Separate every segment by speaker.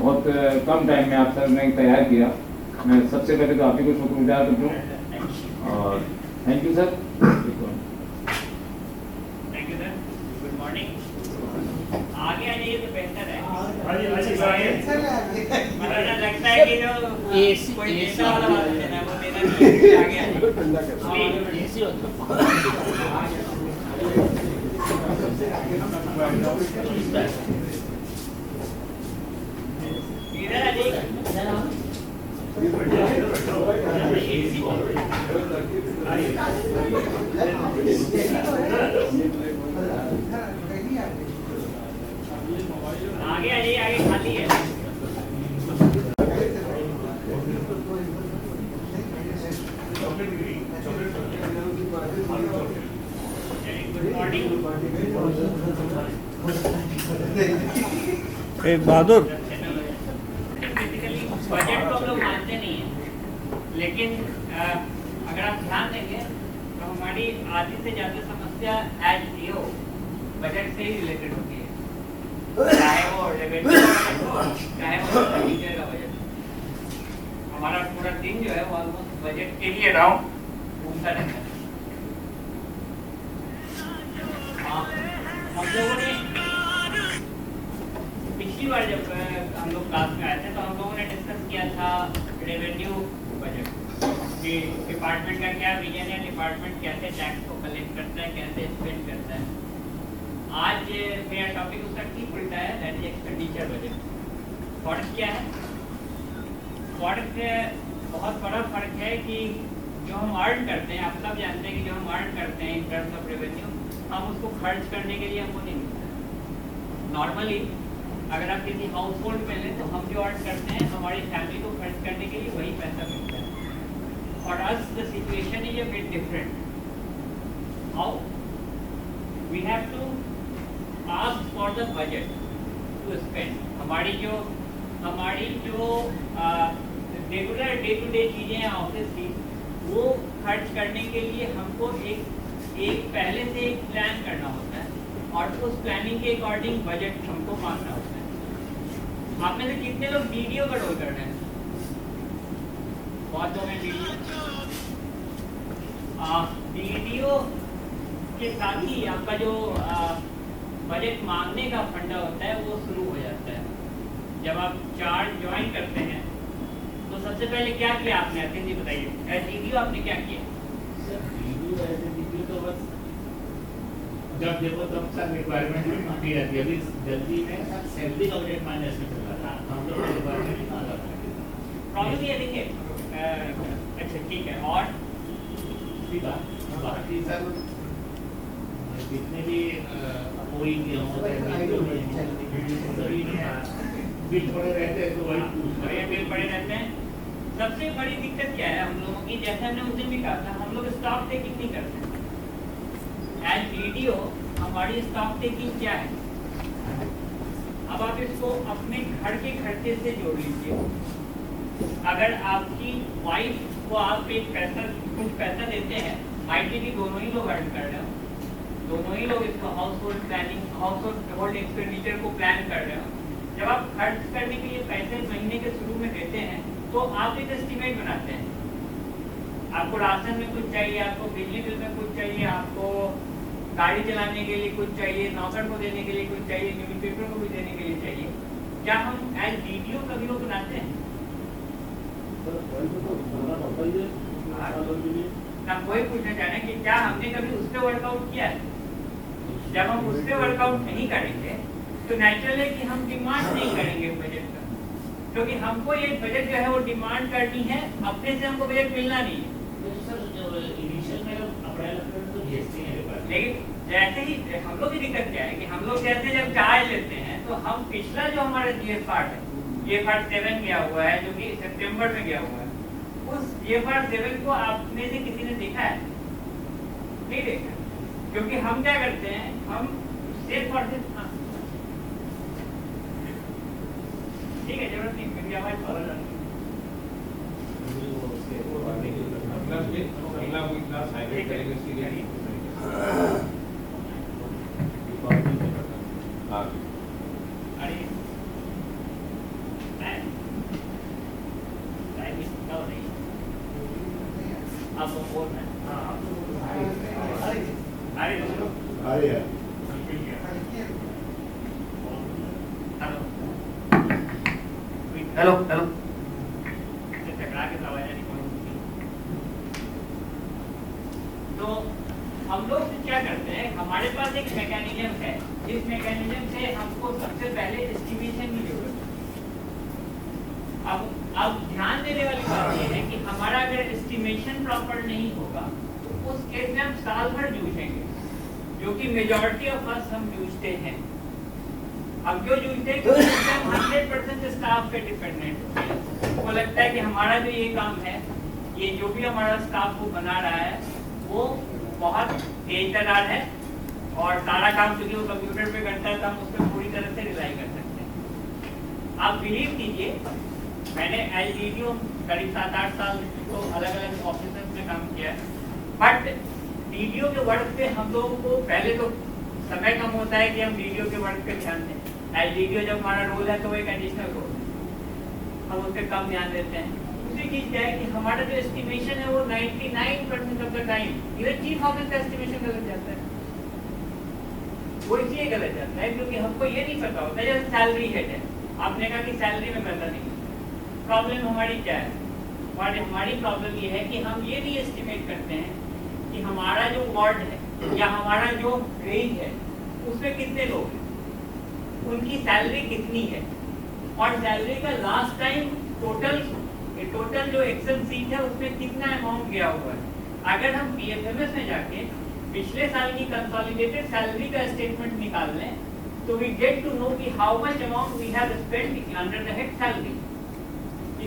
Speaker 1: बहुत कम टाइम में आप सर ने तैयार किया। मैं सबसे पहले तो आप ही को शुक्रगुजार करता हूँ और thank you sir.
Speaker 2: Thank you sir. Good morning. आगे आ जाइए तो बेहतर है। मतलब लगता है कि जो कोई नेता वाला बात है ना वो देना नहीं है। आगे आ जाइए। इधर आ जाइए। आगे आ जाइए, आगे खाली है। Good morning.
Speaker 3: Bahadur
Speaker 2: basically budget तो हम लोग मानते नहीं है, लेकिन अगर आप ध्यान देंगे तो हमारी आधी से ज़्यादा समस्या एज डीओ बजट से ही रिलेटेड होती है, चाहे वो रेवेन्यू का बजट हो, चाहे वो टीचर का बजट। हमारा पूरा दिन जो है वो ऑलमोस्ट बजट के लिए अराउंड घूमता रहता है। हम लोगों ने पिछली बार जब हम लोग क्लास में आए थे तो हम लोगों ने डिस्कस किया था रेवेन्यू बजट कि डिपार्टमेंट का क्या विजन है, डिपार्टमेंट कैसे टैक्स को कलेक्ट करता है, कैसे स्पेंड करता है। आज मेरा टॉपिक उसका ठीक उल्टा है, दैट इज एक्सपेंडिचर बजट। फर्क क्या है? फर्क बहुत बड़ा फर्क है कि जो हम अर्न करते हैं, आप सब जानते हैं कि जो हम अर्न करते हैं इन टर्म्स ऑफ रेवेन्यू, हम उसको खर्च करने के लिए हमको नहीं मिलता। नॉर्मली अगर आप किसी हाउस होल्ड में लें तो हम जो अर्न करते हैं हमारी फैमिली को खर्च करने के लिए वही पैसा मिलता है। और as the situation is a bit different. How we have to ask for the budget to spend. हमारी जो रेगुलर डे टू डे चीज़ें हैं ऑफिस की, वो खर्च करने के लिए हमको एक पहले से एक प्लान करना होता है और उस प्लानिंग के अकॉर्डिंग बजट हमको मानना होता है। आप में से कितने लोग वीडियो का रोल कर रहे हैं? बहुत लोग हैं वीडियो के साथ ही आपका जो बजट मांगने का फंडा होता है वो शुरू हो जाता है। जब आप चार्ज ज्वाइन करते हैं तो सबसे पहले क्या किया आपने? अतिन जी बताइए, एज वीडियो आपने क्या किया?
Speaker 4: Sir video as a video तो बस जब देखो तब सर रिक्वायरमेंट भी मांगी जाती है। अभी जल्दी में सैलरी का बजट माइनस में चल रहा था, हम लोग को रिक्वायरमेंट नहीं मांगा था।
Speaker 2: प्रॉब्लम ये देखिए, अच्छा ठीक है। और
Speaker 4: बाकी सर जितने भी कोई बिल पड़े रहते हैं तो वही
Speaker 2: बिल पड़े रहते हैं। सबसे बड़ी दिक्कत क्या है हम लोगों की? जैसे हमने उस दिन भी कहा था, हम लोग स्टॉक टेकिंग नहीं करते। एज वीडियो हमारी स्टॉक टेकिंग क्या है? अब आप इसको अपने घर के खर्चे से जोड़ लीजिए। अगर आपकी वाइफ को आप कुछ पैसा देते हैं, आईटी दोनों ही लोग अर्न कर रहे हो, दोनों ही लोग इसको house hold planning, house hold expenditure को प्लान कर रहे हो। जब आप खर्च करने के लिए पैसे महीने के शुरू में देते हैं तो आप एक एस्टिमेट बनाते हैं। आपको राशन में कुछ चाहिए, आपको बिजली बिल में कुछ चाहिए, आपको गाड़ी चलाने के लिए कुछ चाहिए, नौकर को देने के लिए कुछ चाहिए, न्यूज़पेपर को भी देने के लिए चाहिए। क्या हम एज वीडियो कभी वो बनाते हैं? ना कोई पूछना चाह रहे हैं कि क्या हमने कभी उस पर वर्कआउट किया है? जब हम उस पर वर्कआउट नहीं करेंगे तो नेचुरल है कि हम डिमांड नहीं करेंगे बजट का, क्योंकि हमको ये बजट जो है वो डिमांड करनी है, अपने से हमको बजट मिलना नहीं है। लेकिन जैसे ही हम लोग की दिक्कत क्या है कि हम लोग जैसे जब चार्ज लेते हैं तो हम पिछला जो हमारा GFR है, GFR 7 गया हुआ है जो कि सितंबर में गया हुआ है, उस GFR 7 को आपने से किसी ने देखा है? नहीं देखा, क्योंकि हम क्या करते हैं, हम सेफ फॉर दिस, ठीक है, जरूरत नहीं, क्योंकि हमारी अब वो बोल रहे हैं अरे
Speaker 3: हेलो हेलो
Speaker 2: टकरा के आवाज नहीं पहुंचती। तो हम लोग क्या करते हैं, हमारे पास एक मैकेनिज्म है, जिस मैकेनिज्म से हमको सबसे पहले एस्टिमेशन की जरूरत है। अब ध्यान देने वाली बात यह है कि हमारा अगर एस्टिमेशन प्रॉपर नहीं होगा तो उस केस में हम साल भर जूझेंगे, जो कि मेजॉरिटी ऑफ अस हम जूझते हैं। अब क्यों जूझते हैं? क्योंकि हम 100% स्टाफ पे डिपेंडेंट होते हैं। वो लगता है कि हमारा जो ये काम है, ये जो भी हमारा स्टाफ को बना रहा है वो बहुत तेज तर्रार है और सारा काम क्योंकि वो कंप्यूटर पे करता है तो हम उस पर पूरी तरह से रिलाई कर सकते हैं। आप बिलीव कीजिए, मैंने एज वीडियो करीब 7-8 साल तो अलग अलग ऑफिस में काम किया है, बट वीडियो के वर्क पे हम लोगों को पहले तो समय कम होता है कि हम वीडियो के वर्क पे ध्यान दें। एज वीडियो जब हमारा रोल है तो वो एक एडिशनल रोल है, हम उस पर कम ध्यान देते हैं। दूसरी चीज क्या है कि हमारा जो एस्टिमेशन है वो 99% of the time even chief office का एस्टिमेशन गलत जाता है। वो इसलिए गलत जाता है क्योंकि हमको ये नहीं पता होता, जैसे सैलरी हेड है, आपने कहा कि सैलरी में पैसा नहीं। प्रॉब्लम हमारी क्या है? हमारी प्रॉब्लम ये है कि हम ये नहीं एस्टिमेट करते हैं कि हमारा जो वार्ड है या हमारा जो रेंज है उसमें कितने लोग हैं, उनकी सैलरी कितनी है, और सैलरी का लास्ट टाइम टोटल जो एक्सेल सीट है उसमें कितना अमाउंट गया हुआ है। अगर हम पीएफएमएस में जाके पिछले साल की कंसोलिडेटेड सैलरी का स्टेटमेंट निकाल लें तो वी गेट टू नो कि how much amount we have spent under the head salary.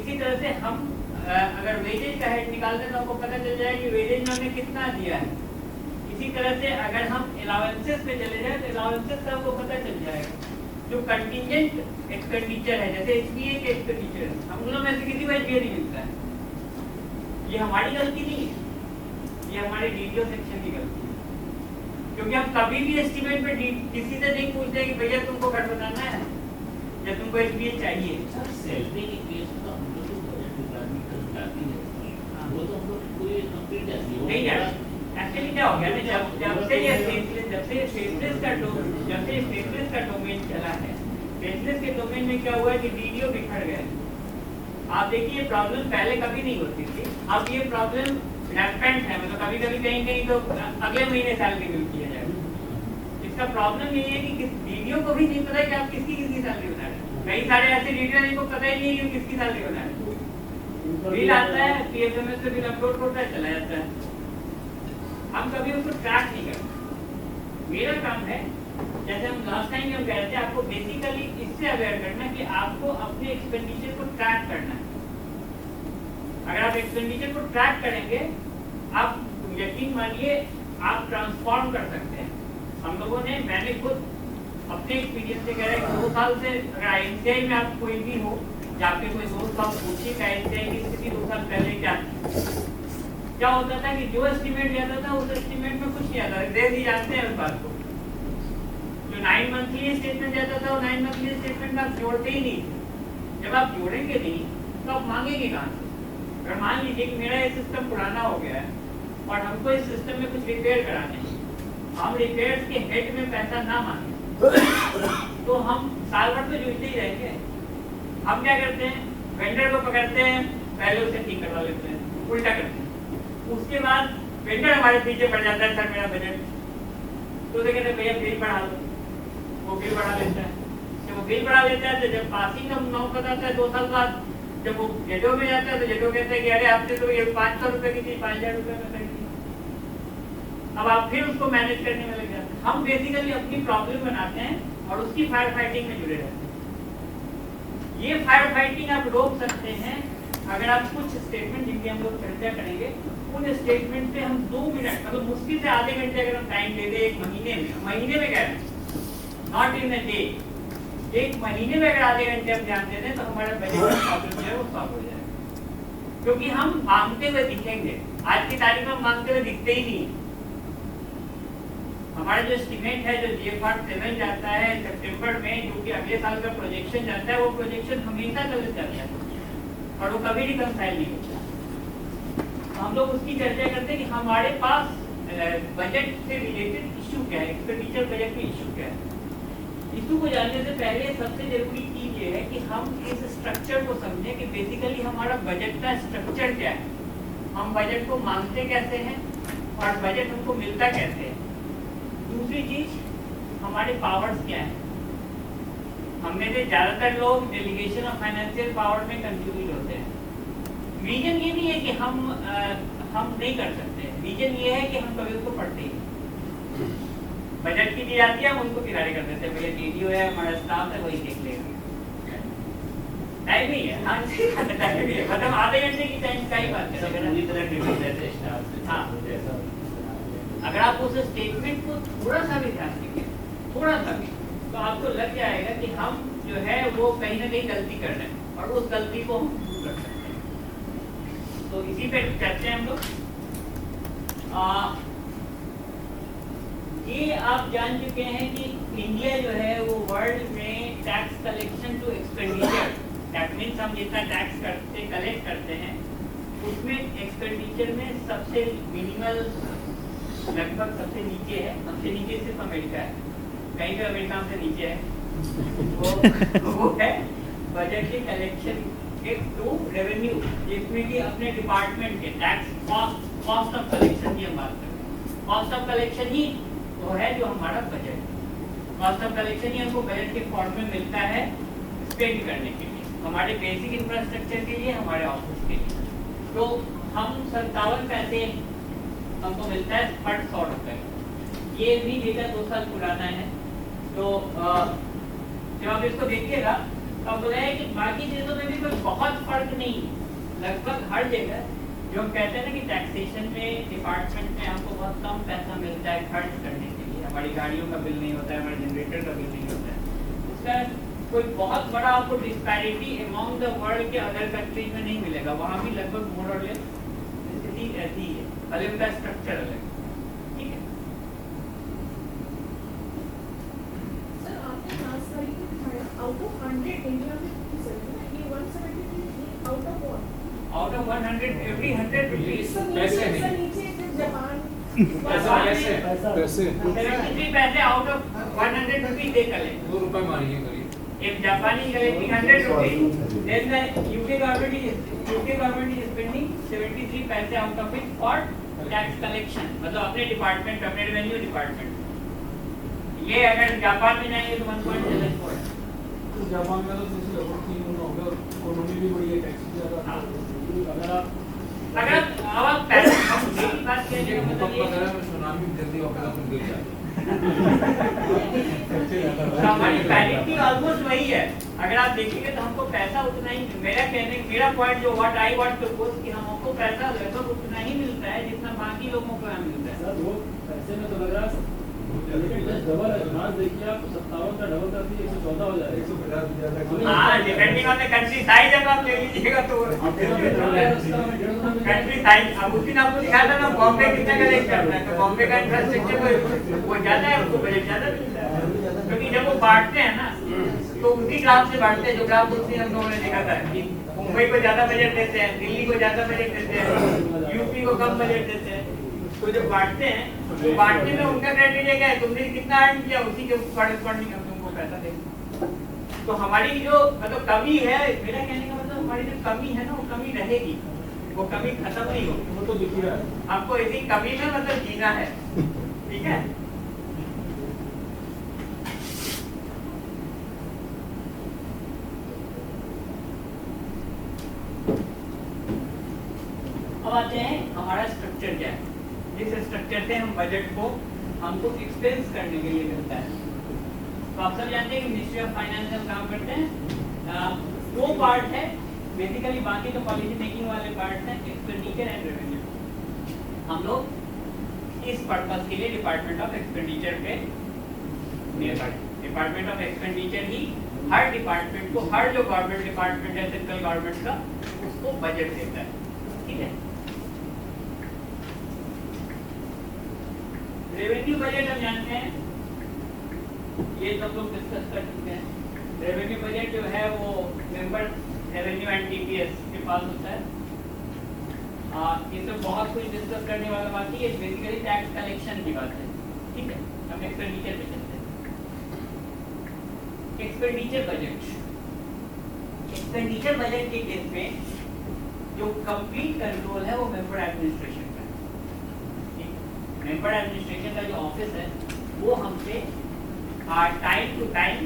Speaker 2: इसी तरह से हम अगर वेजेज का हेड निकाल दें तो आपको पता चल जाएगा कि वेजेज में हमने कितना दिया है। इसी तरह से अगर हम अलाउंसेस पे चले जाएं तो अलाउंसेस का आपको पता चल जाएगा। जो कंटिजेंट एक्सपेंडिचर है, जैसे एचपीए के एक्सपेंडिचर है, हम लोगों में से किसी को एचपीए नहीं मिलता है। ये हमारी गलती नहीं है, ये हमारे डीडीओ सेक्शन की गलती है, क्योंकि हम कभी भी एस्टिमेट पे किसी से नहीं पूछते कि भैया तुमको घर बनाना है या तुमको एचपीए चाहिए।
Speaker 4: सैलरी के केस में हम लोग को बजट डिपार्टमेंट कर जाती है, वो तो हम लोग पूरी कंप्लीट जाती है
Speaker 2: नहीं यार, एक्चुअली क्या हो गया ना, जब से फेसलेस का डोमेन चला है, फेसलेस के डोमेन में क्या हुआ कि डीडीओ बिखर गए। आप देखिए प्रॉब्लम पहले कभी नहीं होती थी, अब ये प्रॉब्लम रैम्पेंट है, मतलब कभी कहीं तो अगले महीने सैलरी मिल किया जाएगा। इसका प्रॉब्लम ये है कि डीडीओ को भी नहीं पता कि आप किसकी सैलरी बना रहे हैं। कई सारे ऐसे डीडीओ जिनको पता ही नहीं है कि किसकी सैलरी बना रहे हैं। बिल आता है, पीएफएमएस से बिल अपलोड होता है, चला जाता है, हम कभी उसको ट्रैक नहीं करते। मेरा काम है, जैसे हम लास्ट टाइम हम कह रहे थे, आपको बेसिकली इससे अवेयर करना कि आपको अपने एक्सपेंडिचर को ट्रैक करना है। अगर आप एक्सपेंडिचर को ट्रैक करेंगे, आप यकीन मानिए आप ट्रांसफॉर्म कर सकते हैं। हम लोगों ने, मैंने खुद अपने एक्सपीरियंस से कह रहा है 2 साल से अगर आईएनसीआई में आप कोई भी हो या आपके कोई दोस्त आप पूछिए कि आईएनसीआई की स्थिति 2 साल पहले क्या होता था कि जो एस्टिमेट जाता था उस एस्टिमेट में कुछ नहीं आता। देश ही जानते हैं उस बात को। जो 9 मंथली स्टेटमेंट जाता था वो 9 मंथली स्टेटमेंट में आप जोड़ते ही नहीं। जब आप जोड़ेंगे नहीं तो आप मांगेंगे कहाँ से? अगर मान लीजिए कि मेरा ये सिस्टम पुराना हो गया है और हमको इस सिस्टम में कुछ रिपेयर कराने हैं, हम रिपेयर्स के हेड में पैसा ना मांगे तो हम साल भर तो जूझते ही रहेंगे। हम क्या करते हैं, वेंडर को पकड़ते हैं, पहले उसे ठीक करवा लेते हैं, उल्टा करते हैं। उसके बाद वेंडर हमारे पीछे पड़ जाता है, सर मेरा बजट, तो उसे कहते हैं भैया बिल बढ़ा लो, वो बिल बढ़ा लेता है। जब वो बिल बढ़ा लेता है तो जब पासिंग का नाम बताता है 2 साल बाद, जब वो जेडो में जाता है तो जेडो कहते हैं कि अरे आपसे तो ये 500 रुपए की चीज 5000 रुपए में खरीदी। अब आप फिर उसको मैनेज करने में लग जाते हैं। हम बेसिकली अपनी प्रॉब्लम बनाते हैं और उसकी फायर फाइटिंग में जुड़े रहते हैं। ये फायर फाइटिंग आप रोक सकते हैं अगर आप कुछ स्टेटमेंट जिनकी हम लोग चर्चा करेंगे, उन स्टेटमेंट पे हम 2 मिनट, मतलब मुश्किल से आधे घंटे अगर हम टाइम दे दें, 1 महीने में कह रहे हैं, नॉट इन अ डे, 1 महीने में अगर आधे घंटे हम ध्यान दे दें तो हमारा बजट प्रॉब्लम जो है वो सॉल्व हो जाएगा। क्योंकि हम मांगते हुए दिखेंगे, आज की तारीख में हम मांगते हुए दिखते ही नहीं। हमारा जो एस्टिमेट है, जो जीएफआर 7 जाता है सितंबर में, जो कि अगले साल का प्रोजेक्शन जाता है, वो प्रोजेक्शन हमेशा गलत जाता है और वो कभी रिकंसाइल नहीं होता। हम लोग उसकी चर्चा करते हैं कि हमारे पास बजट से रिलेटेड इशू क्या है, एक्सपेंडिचर बजट में इशू क्या है। इशू को जानने से पहले सबसे जरूरी चीज ये है कि हम इस स्ट्रक्चर को समझें कि बेसिकली हमारा बजट का स्ट्रक्चर क्या है, हम बजट को मांगते कैसे हैं और बजट हमको मिलता कैसे है। दूसरी चीज, हमारे पावर्स क्या है। हम में से ज्यादातर लोग डेलीगेशन ऑफ फाइनेंशियल पावर में कंफ्यूज होते हैं। रीजन ये नहीं है कि हम नहीं कर सकते, रीजन ये है कि हम कभी उसको पढ़ते ही बजट की दी जाती है, हम उसको किनारे कर देते हैं, भैया डीडीओ है, हमारा स्टाफ है, वही देख लेगा। टाइम नहीं है, हाँ टाइम नहीं है, मतलब आधे घंटे की टाइम का ही बात है।
Speaker 4: पूरी तरह डिफरेंट रहते हैं स्टाफ से।
Speaker 2: हाँ।
Speaker 4: जैसा
Speaker 2: अगर आप उस स्टेटमेंट को थोड़ा सा भी ध्यान देंगे, थोड़ा सा भी, तो आपको लग जाएगा कि हम जो है वो कहीं ना कहीं गलती कर रहे हैं और उस गलती को हम दूर कर सकते हैं। तो इसी पे चलते हैं हम लोग। ये आप जान चुके हैं कि इंडिया जो है वो वर्ल्ड में tax collection to expenditure, that means हम जितना टैक्स कलेक्ट करते हैं उसमें एक्सपेंडिचर में सबसे मिनिमल, लगभग सबसे नीचे है। सबसे नीचे सिर्फ अमेरिका है, कहीं पे अमेरिका से नीचे है। वो है बजट के कलेक्शन के टू रेवेन्यू, जिसमें कि अपने डिपार्टमेंट के टैक्स कॉस्ट ऑफ कलेक्शन की हम बात करते हैं। कॉस्ट ऑफ कलेक्शन ही वो है जो हमारा बजट, कॉस्ट ऑफ कलेक्शन ही हमको बजट के फॉर्म में मिलता है स्पेंड करने के लिए, हमारे बेसिक इंफ्रास्ट्रक्चर के लिए, हमारे ऑफिस के लिए। तो हम 57 पैसे हमको मिलता है पर 100 रुपए। ये भी डेटा 2 साल पुराना है। तो जब आप इसको देखिएगा तो आप बोलेंगे कि बाकी चीजों में भी कोई बहुत फर्क नहीं, लगभग हर जगह जो हम कहते हैं ना कि टैक्सेशन में डिपार्टमेंट में हमको बहुत कम पैसा मिलता है खर्च करने के लिए, हमारी गाड़ियों का बिल नहीं होता है, हमारे जनरेटर का बिल नहीं होता है, उसका कोई बहुत बड़ा आपको डिस्पैरिटी अमॉन्ग द वर्ल्ड के अदर कंट्रीज में नहीं मिलेगा। वहाँ भी लगभग मोर और लेस स्थिति ऐसी ही है, भले उनका स्ट्रक्चर अलग। ठीक है
Speaker 5: सर, आपने लास्ट साल को दिखाया आउट ऑफ 100 इंडिया में ये 173 out of what?
Speaker 2: Out of 100 every 100 rupees
Speaker 5: पैसे नहीं, नीचे फिर जापान
Speaker 2: पैसे
Speaker 6: 73
Speaker 2: पैसे out of 100 rupees they collect.
Speaker 6: 2 रुपए मानिए करिए।
Speaker 2: If Japan is collecting 100 rupees, then the UK government is spending 73 पैसे out of it for tax collection, मतलब अपने डिपार्टमेंट, अपने रेवेन्यू डिपार्टमेंट। ये अगर जापान में जाएंगे तो 1.74 है।
Speaker 7: तो जापान में तो दूसरी लगभग 3 गुना हो गया, इकोनॉमी भी बड़ी है, टैक्स भी ज्यादा।
Speaker 2: हाँ।
Speaker 7: अगर आप
Speaker 2: अब आप पैसे हम मेरी बात कहने का मतलब ये है
Speaker 6: सुनामी जल्दी होगा तो गिर जाए।
Speaker 2: हमारी पैरिटी ऑलमोस्ट वही है। अगर आप देखेंगे तो हमको पैसा उतना ही, मेरा पॉइंट जो what I want to put कि हमको पैसा लगभग उतना ही मिलता है जितना बाकी लोगों को यहाँ मिलता है।
Speaker 7: सर वो पैसे में तो लग रहा है लेकिन डबल है, देखिए आप 57 का डबल कर दिए 114 हो जाएगा, 150 हो जाएगा।
Speaker 2: हाँ, depending on the country size अगर आप ले लीजिएगा तो कंट्री साइज। अब उस दिन आपको दिखाया था ना बॉम्बे कितना कलेक्ट करता है, तो बॉम्बे का इंफ्रास्ट्रक्चर वो ज्यादा है, उसको बजट ज्यादा मिलता है, क्योंकि जब वो बांटते हैं ना तो उसी ग्राफ से बांटते हैं जो ग्राफ उस दिन हम लोगों ने देखा था कि मुंबई को ज्यादा बजट देते हैं, दिल्ली को ज्यादा बजट देते हैं, यूपी को कम बजट देते हैं। तो जब बांटते हैं तो बांटने में उनका क्राइटेरिया क्या है, तुमने कितना अर्न किया उसी के कॉरस्पॉन्डिंग हम तुमको पैसा देंगे। तो हमारी जो मतलब कमी है, मेरा कहने का मतलब हमारी जो कमी है ना वो कमी रहेगी, वो कमी खत्म नहीं होगी,
Speaker 7: वो तो दिख ही रहा है।
Speaker 2: हमको इसी कमी में मतलब जीना है। ठीक है, अब आते हैं हमारा स्ट्रक्चर क्या है, जिस स्ट्रक्चर से हम बजट को हमको एक्सपेंस करने के लिए मिलता है। तो आप सब जानते हैं कि मिनिस्ट्री ऑफ फाइनेंस हम काम करते हैं। 2 पार्ट है बेसिकली, बाकी तो पॉलिसी मेकिंग वाले पार्ट हैं, एक्सपेंडिचर एंड रेवेन्यू। हम लोग इस पर्पस के लिए डिपार्टमेंट ऑफ एक्सपेंडिचर पे निर्भर है। Department of expenditure he her department को, हर जो गवर्नमेंट डिपार्टमेंट है सेंट्रल गवर्नमेंट का, उसको बजट देता है। ठीक है, रेवेन्यू बजट हम जानते हैं, ये सब लोग डिस्कस कर चुके हैं। रेवेन्यू बजट जो है वो मेंबर रेवेन्यू एंड टीपीएस के पास होता है। इसमें बहुत कुछ डिस्कस करने वाला बात नहीं है, बेसिकली टैक्स कलेक्शन की बात है। ठीक है, हम एक्सपेंडिचर पे चलते हैं। एक्सपेंडिचर बजट, एक्सपेंडिचर बजट के केस में जो कंप्लीट कंट्रोल है वो मेंबर एडमिनिस्ट्रेशन का है। मेंबर एडमिनिस्ट्रेशन का जो ऑफिस है वो हमसे टाइम टू टाइम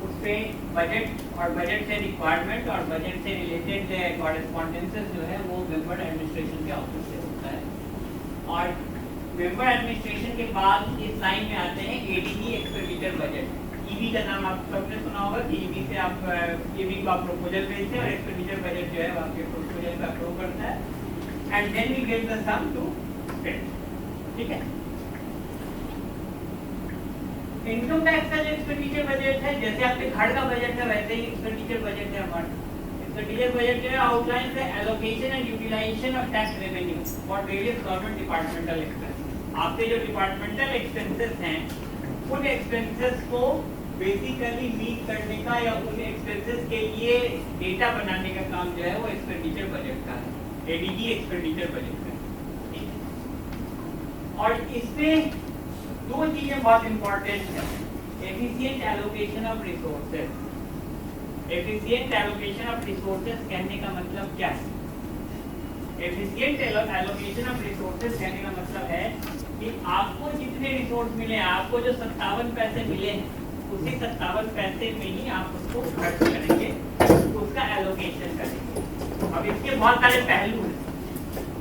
Speaker 2: उस पे बजट और बजट से रिक्वायरमेंट और बजट से रिलेटेड कॉरेस्पॉन्डेंसेस जो है वो मेंबर एडमिनिस्ट्रेशन के ऑफिस से होता है। और मेंबर एडमिनिस्ट्रेशन के बाद इस लाइन में आते हैं एडीजी एक्सपेंडिचर बजट। ईबी का नाम आप सबने सुना होगा कि ईबी से आप ईबी को आप प्रपोजल भेजते हैं और एक्सपेंडिचर बजट जो है वो आपके प्रपोजल का अप्रूव करता है and then we get the sum to spend. ठीक है, इनकम टैक्स का जो एक्सपेंडिचर बजट है, जैसे आपके घर का बजट है वैसे ही एक्सपेंडिचर बजट है हमारा। एक्सपेंडिचर बजट जो है outline the allocation and utilisation of tax revenue for various government departmental expenses. आपके जो डिपार्टमेंटल एक्सपेंसेस हैं उन एक्सपेंसेस को बेसिकली मीट करने का या उन एक्सपेंसेस के लिए डेटा बनाने का काम जो है वो एक्सपेंडिचर बजट का है, एडीजी एक्सपेंडिचर बजट का। और इसमें दो चीजें बहुत इंपॉर्टेंट है, efficient allocation of resources. Efficient allocation of resources कहने का मतलब क्या है? एफिशिएंट एलोकेशन ऑफ रिसोर्सेज कहने का मतलब है कि आपको जितने रिसोर्स मिले हैं, आपको जो 57 पैसे मिले हैं उसी 57 पैसे में ही आप उसको खर्च करेंगे, उसका एलोकेशन करेंगे। अब इसके बहुत सारे पहलू हैं।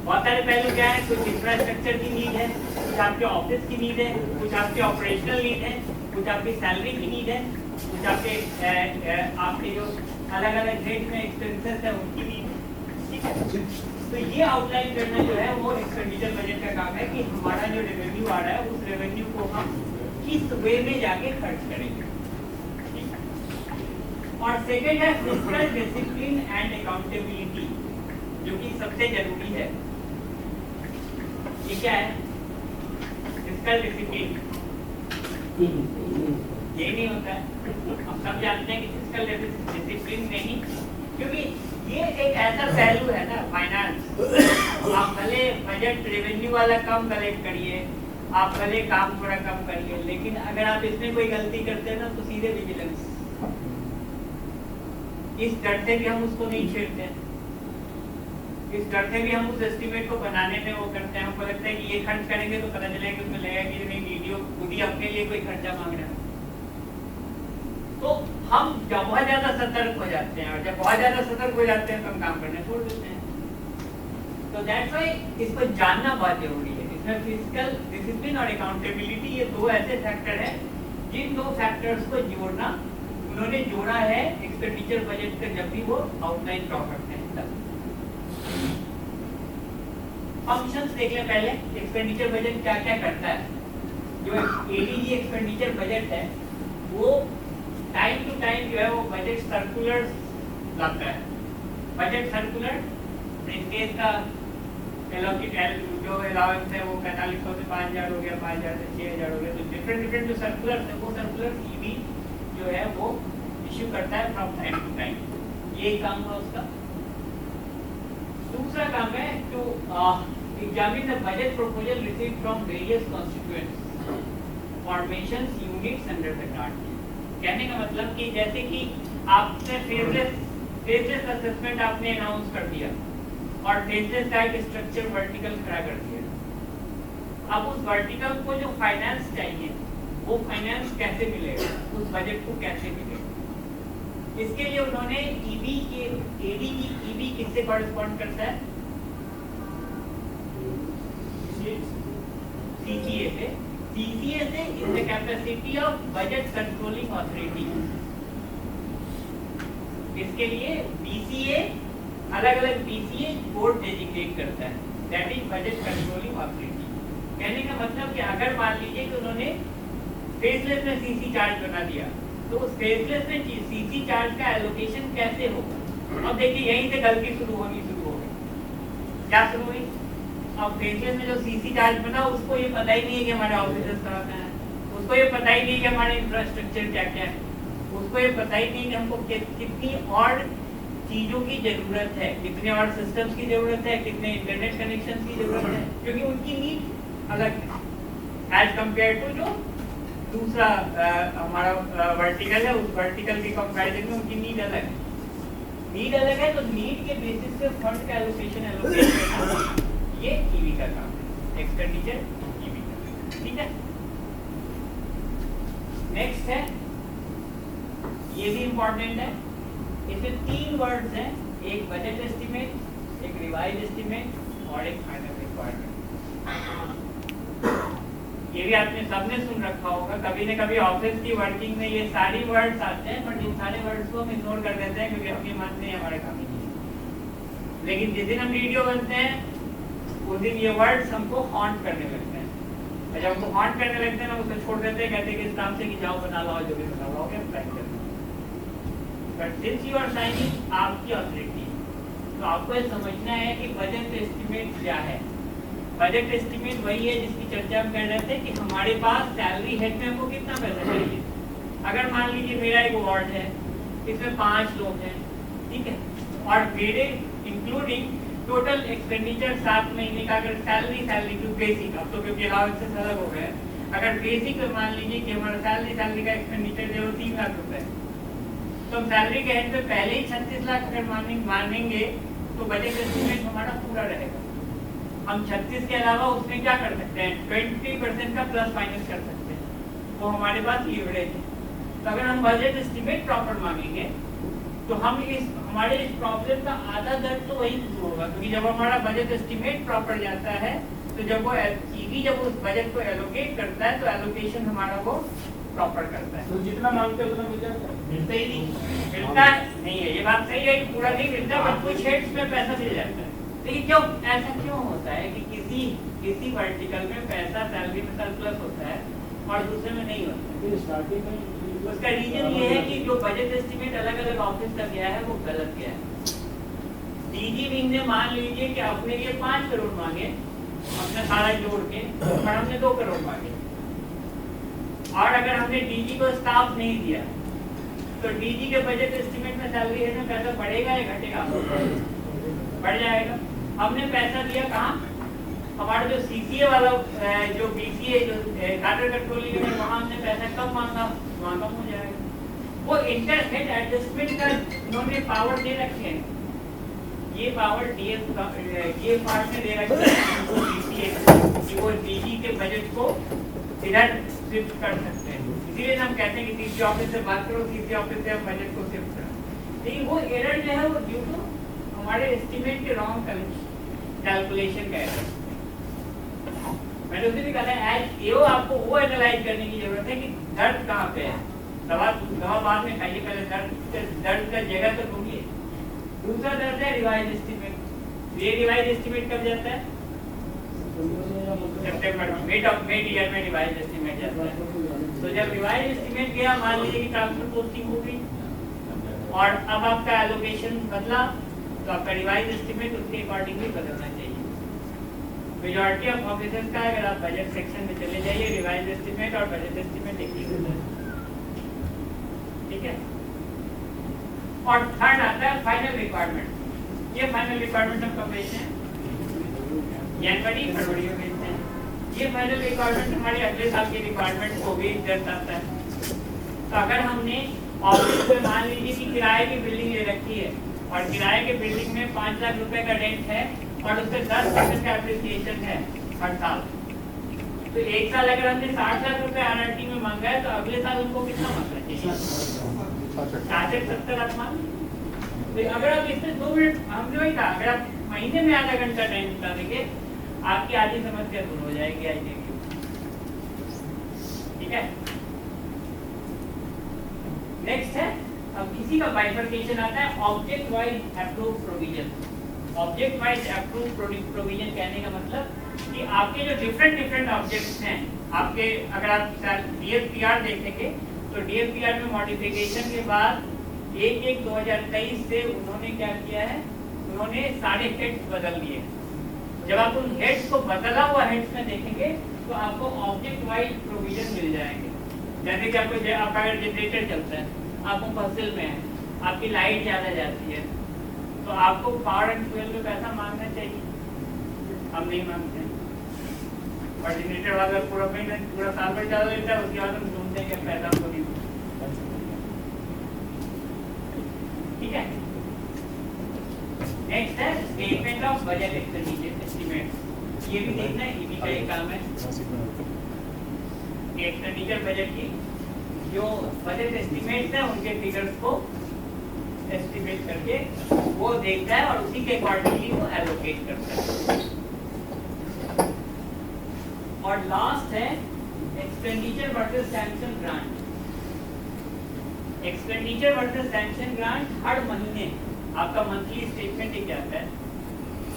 Speaker 2: बहुत सारे पहलू क्या है? कुछ इंफ्रास्ट्रक्चर की नीड है, कुछ आपके ऑफिस की नीड है, कुछ आपके ऑपरेशनल नीड है, कुछ आपकी सैलरी की नीड है, कुछ आपके जो अलग अलग ग्रेड में एक्सपेंसेस है उनकी नीड है। ठीक है, तो ये आउटलाइन करना जो है वो एक्सपेंडिचर बजट का काम है कि हमारा जो रेवेन्यू आ रहा है उस रेवेन्यू को हम किस वे में जाके खर्च करेंगे। और सेकेंड है फिस्कल डिसिप्लिन एंड अकाउंटेबिलिटी, जो कि सबसे जरूरी है। ये क्या है? फिस्कल डिसिप्लिन ये नहीं होता है, हम सब जानते हैं कि फिस्कल डिसिप्लिन नहीं, क्योंकि ये एक ऐसा पहलू है ना फाइनेंस। आप भले बजट रेवेन्यू वाला कम कलेक्ट करिए, आप भले काम थोड़ा कम करिए, लेकिन अगर आप इसमें कोई गलती करते हैं ना तो सीधे विजिलेंस। इस डर से भी हम उसको नहीं छेड़ते हैं, इस डर से भी हम उस एस्टीमेट को बनाने में वो करते हैं। हमको लगता है कि ये खर्च करेंगे तो पता चलेगा कि उसमें लगेगा कि नहीं, वीडियो खुद ही अपने लिए कोई खर्चा मांग रहा है। तो हम जब बहुत ज्यादा सतर्क हो जाते हैं, और जब बहुत ज्यादा सतर्क हो जाते हैं तो हम काम करने छोड़ देते हैं। तो दैट्स व्हाई इसको जानना बहुत जरूरी है। इसमें फिस्कल डिसिप्लिन और अकाउंटेबिलिटी ये दो ऐसे फैक्टर हैं जिन दो फैक्टर्स को जोड़ना उन्होंने जोड़ा है एक्सपेंडिचर बजट का जब भी वो आउटलाइन ड्रॉ करते हैं तब। फंक्शंस देख लें पहले, एक्सपेंडिचर बजट क्या क्या करता है। जो एडीजी एक्सपेंडिचर बजट है वो टाइम टू टाइम जो है वो बजट सर्कुलर लाता है। बजट सर्कुलर प्रिंटेज का जो अलाउंस है वो 4500 से 5000 हो गया, 5000 से 6000 हो गया। तो डिफरेंट जो सर्कुलर है वो सर्कुलर ईबी जो है वो इश्यू करता है फ्रॉम टाइम टू टाइम। ये काम है उसका। दूसरा काम है to examine the budget proposal received from various constituents formations units under the card. कहने का मतलब कि जैसे कि आपने फेजलेस असेसमेंट आपने अनाउंस कर दिया और फेजलेस का एक स्ट्रक्चर वर्टिकल खड़ा कर दिया। अब उस वर्टिकल को जो फाइनेंस चाहिए वो फाइनेंस कैसे मिलेगा, उस बजट को कैसे मिलेगा, इसके लिए उन्होंने ईबी के एडीजी ईबी किससे कॉरेस्पॉन्ड करता है? सीसीए से। सीसीए से is the capacity of budget controlling authority. इसके लिए बीसीए अलग अलग बीसीए बोर्ड डेजिग्नेट करता है, that is budget controlling authority. कहने का मतलब कि अगर मान लीजिए कि उन्होंने फेसलेस में सीसी चार्ज बना दिया तो उस फेसलेस में सीसी चार्ज का एलोकेशन कैसे होगा? अब देखिए यहीं से गलती शुरू हो गई। क्या शुरू हुई? अब फेसलेस में जो सीसी चार्ज बना उसको ये पता ही नहीं है कि हमारे ऑफिसर्स कहाँ हैं, उसको ये पता ही नहीं कि हमारे इंफ्रास्ट्रक्चर क्या क्या है, उसको ये पता ही नहीं कि हमको कितनी और चीजों की जरूरत है, कितने और सिस्टम्स की जरूरत है, कितने इंटरनेट कनेक्शन की जरूरत है, क्योंकि उनकी नीड अलग है एज कंपेयर टू जो दूसरा हमारा वर्टिकल है, उस वर्टिकल के कंपैरिजन में उनकी नीड अलग है। नीड अलग है तो नीड के बेसिस पे फंड का एलोकेशन एलोकेट करना ये ईवी का काम है, एक्सपेंडिचर ईवी का। ठीक है, नेक्स्ट है, ये भी इंपॉर्टेंट है, इसमें 3 वर्ड्स हैं, एक बजट एस्टिमेट, एक रिवाइज एस्टिमेट और एक फाइनल रिक्वायरमेंट। ये भी आपने सबने सुन रखा होगा, कभी न कभी ऑफिस की वर्किंग में ये सारी वर्ड्स आते हैं, बट इन सारे वर्ड्स को हम इग्नोर कर देते हैं क्योंकि अपनी मानते हैं हमारे काम ही नहीं है। लेकिन जिस दिन हम वीडियो बनते हैं उस दिन ये वर्ड्स हमको हॉन्ट करने लगते हैं, और जब हमको हॉन्ट करने लगते हैं ना उसे छोड़ देते हैं, कहते हैं कि इस काम से कि जाओ बना लाओ, जो भी बना लाओगे साइन कर दो। But since you are signing, आपकी अथॉरिटी, तो आपको ये समझना है कि बजट एस्टिमेट क्या है। बजट एस्टिमेट वही है जिसकी चर्चा हम कर रहे थे कि हमारे पास सैलरी हेड में हमको कितना पैसा चाहिए। अगर मान लीजिए मेरा एक वार्ड है, इसमें 5 लोग हैं, ठीक है, और मेरे इंक्लूडिंग टोटल एक्सपेंडिचर 7 महीने का अगर सैलरी टू बेसिक, अब तो क्योंकि अलाउंसेस अलग हो गए, अगर बेसिक मान लीजिए कि हमारा सैलरी का एक्सपेंडिचर जो 3 लाख रुपए, तो हम सैलरी के हेड पे पहले ही 36 लाख अगर मानेंगे तो बजट एस्टिमेट हमारा पूरा रहेगा। हम 36 के अलावा उसमें क्या कर सकते हैं, 20% का प्लस माइनस कर सकते हैं, तो हमारे पास लीवरेज है। तो अगर हम बजट एस्टिमेट प्रॉपर मांगेंगे तो हम हमारे इस प्रॉब्लम का आधा दर्द तो वही शुरू होगा, क्योंकि जब हमारा बजट एस्टिमेट प्रॉपर जाता है तो जब वो ईवी जब उस बजट को एलोकेट करता है तो एलोकेशन हमारा वो प्रॉपर करता है।
Speaker 7: तो जितना मांगते हैं उतना मिल जाता है?
Speaker 2: मिलता ही नहीं, मिलता नहीं है, ये बात सही है कि पूरा नहीं मिलता, बट कुछ हेड्स में पैसा मिल जाता है। लेकिन क्यों ऐसा क्यों होता है कि किसी वर्टिकल में पैसा सैलरी में सरप्लस होता है और दूसरे में नहीं होता है?
Speaker 7: स्टार्टिंग में
Speaker 2: उसका रीजन ये है कि जो बजट एस्टिमेट अलग अलग ऑफिस का गया है वो गलत गया है। डीजी विंग ने मान लीजिए कि अपने लिए 5 करोड़ मांगे, अपने सारा जोड़ के, और हमने 2 करोड़ मांगे, और अगर हमने डीजी को स्टाफ नहीं दिया तो डीजी के बजट एस्टिमेट में सैलरी है ना पैसा बढ़ेगा या घटेगा? बढ़ जाएगा। हमने पैसा दिया कहाँ? हमारा जो सीसीए वाला जो बीसीए जो कार्टर कंट्रोलिंग यूनिट, वहाँ हमने पैसा कम मांगा, वहाँ कम हो जाएगा। वो इंटर हेड एडजस्टमेंट का उन्होंने पावर दे रखे हैं, ये पावर डीएफ ये पार्ट में दे रखे हैं बीसीए कि वो डीजी के बजट को इधर शिफ्ट कर सकते हैं। इसीलिए हम कहते हैं कि सीसी ऑफिस से बात करो, सीसी ऑफिस से हम बजट को शिफ्ट करें। लेकिन वो एरर जो है वो ड्यू टू हमारे एस्टिमेट के रॉन्ग कैलकुलेशन का एरर। मैंने उसे भी कहा है एज एओ आपको वो एनालाइज करने की जरूरत है कि दर्द कहाँ पे है। दवा बाद में खाइए, पहले दर्द का जगह तो ढूंढिए। दूसरा दर्द है रिवाइज एस्टिमेट। ये रिवाइज एस्टिमेट कब जाता है? सितंबर में, मिड ईयर में रिवाइज एस्टिमेट जाता है। तो जब रिवाइज एस्टिमेट गया, मान लीजिए कि ट्रांसफर पोस्टिंग हो गई और अब आपका एलोकेशन बदला, तो आपका रिवाइज एस्टिमेट उसके अकॉर्डिंगली बदलना चाहिए। मेजॉरिटी ऑफ ऑफिसर्स का अगर आप बजट सेक्शन में चले जाइए, रिवाइज एस्टिमेट और बजट एस्टिमेट एक ही होता है, ठीक है। और थर्ड आता है फाइनल रिक्वायरमेंट। ये फाइनल रिक्वायरमेंट हम कब भेजते हैं? जनवरी फरवरी में भेजते हैं। ये फाइनल रिक्वायरमेंट हमारे अगले साल की रिक्वायरमेंट को भी दर्शाता है। तो अगर हमने ऑफिस में मान लीजिए कि किराए की बिल्डिंग ले रखी है और किराए के बिल्डिंग में 5 लाख रुपए का रेंट है और उससे 10% का एप्रिसिएशन है हर साल, तो एक साल अगर हमने 60 लाख रुपए आरआरटी में मांगा है तो अगले साल उनको कितना मांगना चाहिए? 60-70 लाख मांग। तो अगर आप इसमें 2 मिनट, हमने वही कहा, अगर आप महीने में आधा घंटा टाइम निकालेंगे आपकी आधी समस्या दूर हो जाएगी आईटी की, ठीक है। नेक्स्ट है, अब इसी का बाइफरकेशन आता है object wise approve provision. Object wise approve provision कहने का मतलब कि आपके जो डिफरेंट ऑब्जेक्ट्स हैं, आपके अगर आप डीएफपीआर देखेंगे तो डीएफपीआर में मॉडिफिकेशन के बाद 1/1/2023 से उन्होंने क्या किया है, उन्होंने सारे हेड्स बदल दिए। जब आप उन हेड्स को बदला हुआ हेड्स में देखेंगे तो आपको ऑब्जेक्ट वाइज प्रोविजन मिल जाएंगे। जैसे कि आपका अगर जनरेटर चलता है, आप मुफस्सिल में है, आपकी लाइट ज़्यादा जाती है, तो आपको पावर एंड फ्यूल में पैसा मांगना चाहिए, हम नहीं मांगते हैं। और जनरेटर वाला पूरा महीना पूरा साल भर चला लेता है, उसके बाद हम ढूंढते हैं कि पैसा हमको नहीं मिलता। ठीक है। नेक्स्ट है statement of budget expenditure estimate. ये भी देखना है, ये भी का एक काम है एक्सपेंडिचर बजट की जो बजट एस्टीमेट्स है उनके फिगर्स को एस्टीमेट करके वो देखता है और उसी के अकॉर्डिंगली वो एलोकेट करता है। और लास्ट है expenditure versus sanction grant. Expenditure versus sanction grant हर महीने आपका मंथली स्टेटमेंट एक जाता है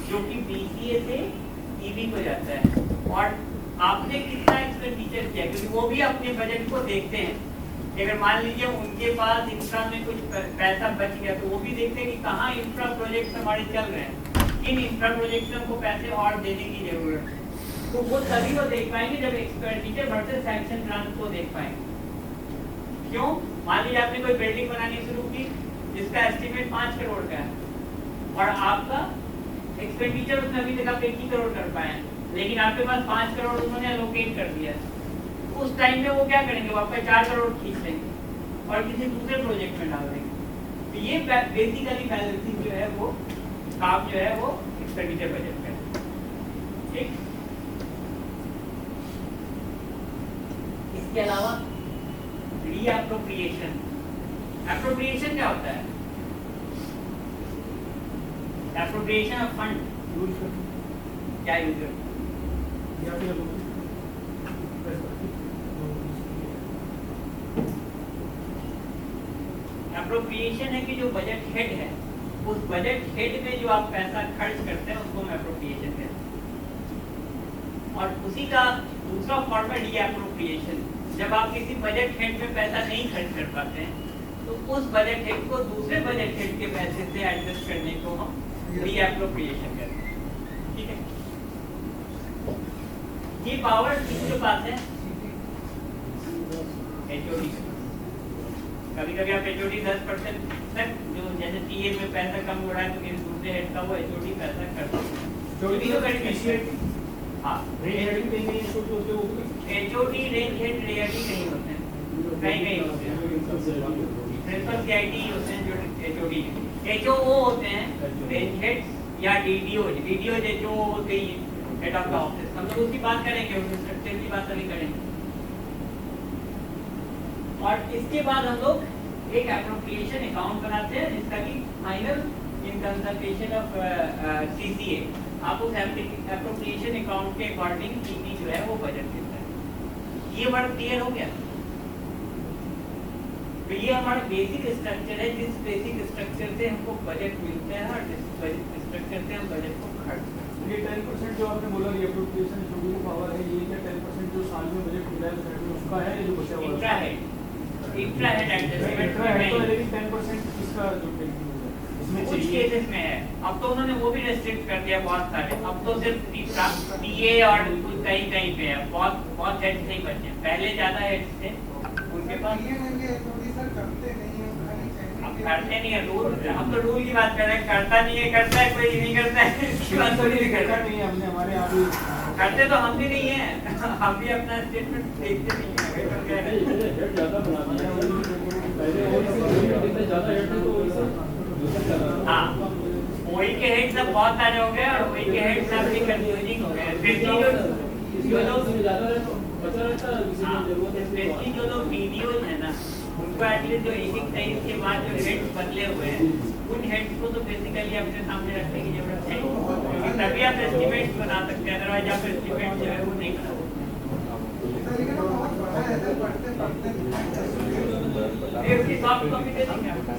Speaker 2: जो कि बीसीए से ईबी को जाता है और आपने कितना एक्सपेंडिचर किया, क्योंकि वो भी अपने बजट को देखते हैं। अगर मान लीजिए उनके पास इंफ्रा में कुछ पैसा बच गया तो वो भी देखते हैं कि कहाँ इंफ्रा प्रोजेक्ट्स हमारे चल रहे हैं, किन इंफ्रा प्रोजेक्ट्स को पैसे और देने की जरूरत है। तो वो तभी वो देख पाएंगे जब एक्सपेंडिचर वर्सेस सैंक्शन ग्रांट को देख पाएंगे। क्यों? मान लीजिए आपने कोई बिल्डिंग बनानी शुरू की जिसका एस्टीमेट 5 करोड़ का है और आपका एक्सपेंडिचर उसमें अभी तक आप 1 ही करोड़ कर पाए हैं, लेकिन आपके पास 5 करोड़ उन्होंने एलोकेट कर दिया है। उस टाइम में वो क्या करेंगे, वो आपका 4 करोड़ खींच लेंगे और किसी दूसरे प्रोजेक्ट में डाल देंगे। तो ये बेसिकली बैलेंसिंग जो है वो काम जो है वो एक्सपेंडिचर बजट का है। ठीक। इसके अलावा रीअप्रोप्रिएशन। एप्रोप्रिएशन क्या होता है? एप्रोप्रिएशन ऑफ फंड क्या यूज करते हैं? एप्रोप्रिएशन है कि जो बजट हेड है उस बजट हेड में जो आप पैसा खर्च करते हैं उसको हम एप्रोप्रिएशन कहते हैं। और उसी का दूसरा फॉर्म है रीअप्रोप्रिएशन। जब आप किसी बजट हेड में पैसा नहीं खर्च कर पाते हैं तो उस बजट हेड को दूसरे बजट हेड के पैसे से एडजस्ट करने को हम रीअप्रोप्रिएशन कहते हैं। ठीक है। ये पावर किसके पास है? एचओडी। कभी कभी आप एचओडी 10% तक जो जैसे टीए में पैसा कम हो रहा है तो किसी दूसरे हेड का वो एचओडी पैसा कर सकते हैं। हाँ, एचओडी रेंज हेड रेयरली नहीं होते हैं, कहीं होते हैं। प्रिंसिपल सीआईडी होते हैं जो एचओडी। एचओओ होते हैं रेंज हेड या डीडीओ। डीडीओ एचओओ होते ही हेड ऑफ द ऑफिस। हम लोग उसकी बात करेंगे, उसके स्ट्रक्चर की बात अभी करेंगे। और इसके बाद हम लोग एक एप्रोप्रिएशन अकाउंट बनाते हैं जिसका कि final in consultation of CCA आप उस एप्रोप्रिएशन अकाउंट के अकॉर्डिंग ईपी जो है वो बजट देता है। ये वर्ड क्लियर हो गया? तो ये हमारा बेसिक स्ट्रक्चर है, जिस बेसिक स्ट्रक्चर से हमको बजट मिलते हैं और जिस बेसिक स्ट्रक्चर से हम बजट को खर्च करते हैं।
Speaker 7: ये 10% जो आपने बोला रीअप्रोप्रिएशन जो पावर है, ये क्या 10% जो साल में बजट मिला है उसका है जो बचा हुआ है?
Speaker 2: इंट्रा हेड एडजस्टमेंट
Speaker 7: तो लेकिन 10% इसका जो उसमें
Speaker 2: कुछ केसेस में है। अब तो उन्होंने वो भी रेस्ट्रिक्ट कर दिया बहुत सारे। अब तो सिर्फ टीए और कहीं कहीं पे है, बहुत हेड्स नहीं बचे। पहले ज्यादा हेड्स थे उनके पास। अब करते नहीं है रूल, हम तो रूल की बात कर रहे हैं। करता नहीं है, करता है कोई नहीं करता है, इसकी बात थोड़ी नहीं कर रहे।
Speaker 7: नहीं हमने हमारे यहाँ भी
Speaker 2: करते तो हम भी नहीं है, हम भी अपना स्टेटमेंट देखते नहीं है।
Speaker 7: हेड ज्यादा बना दिया पहले और जितने ज्यादा हेड थे तो
Speaker 2: हाँ, वही के हेड सब बहुत सारे हो गए और वही के हेड सब भी कंफ्यूजिंग हो गए। जो लोग
Speaker 7: बचा रहता है
Speaker 2: स्पेशली जो लोग वीडियोज है ना उनको एटलीस्ट जो एक टाइम के बाद जो हेड्स बदले हुए हैं उन हेड्स को तो बेसिकली अपने सामने रखने की जरूरत है, क्योंकि तभी आप एस्टिमेट्स बना सकते हैं। अदरवाइज आप एस्टिमेट जो है वो नहीं बना सकते। इसकी सॉफ्ट कॉपी दे देंगे आपको।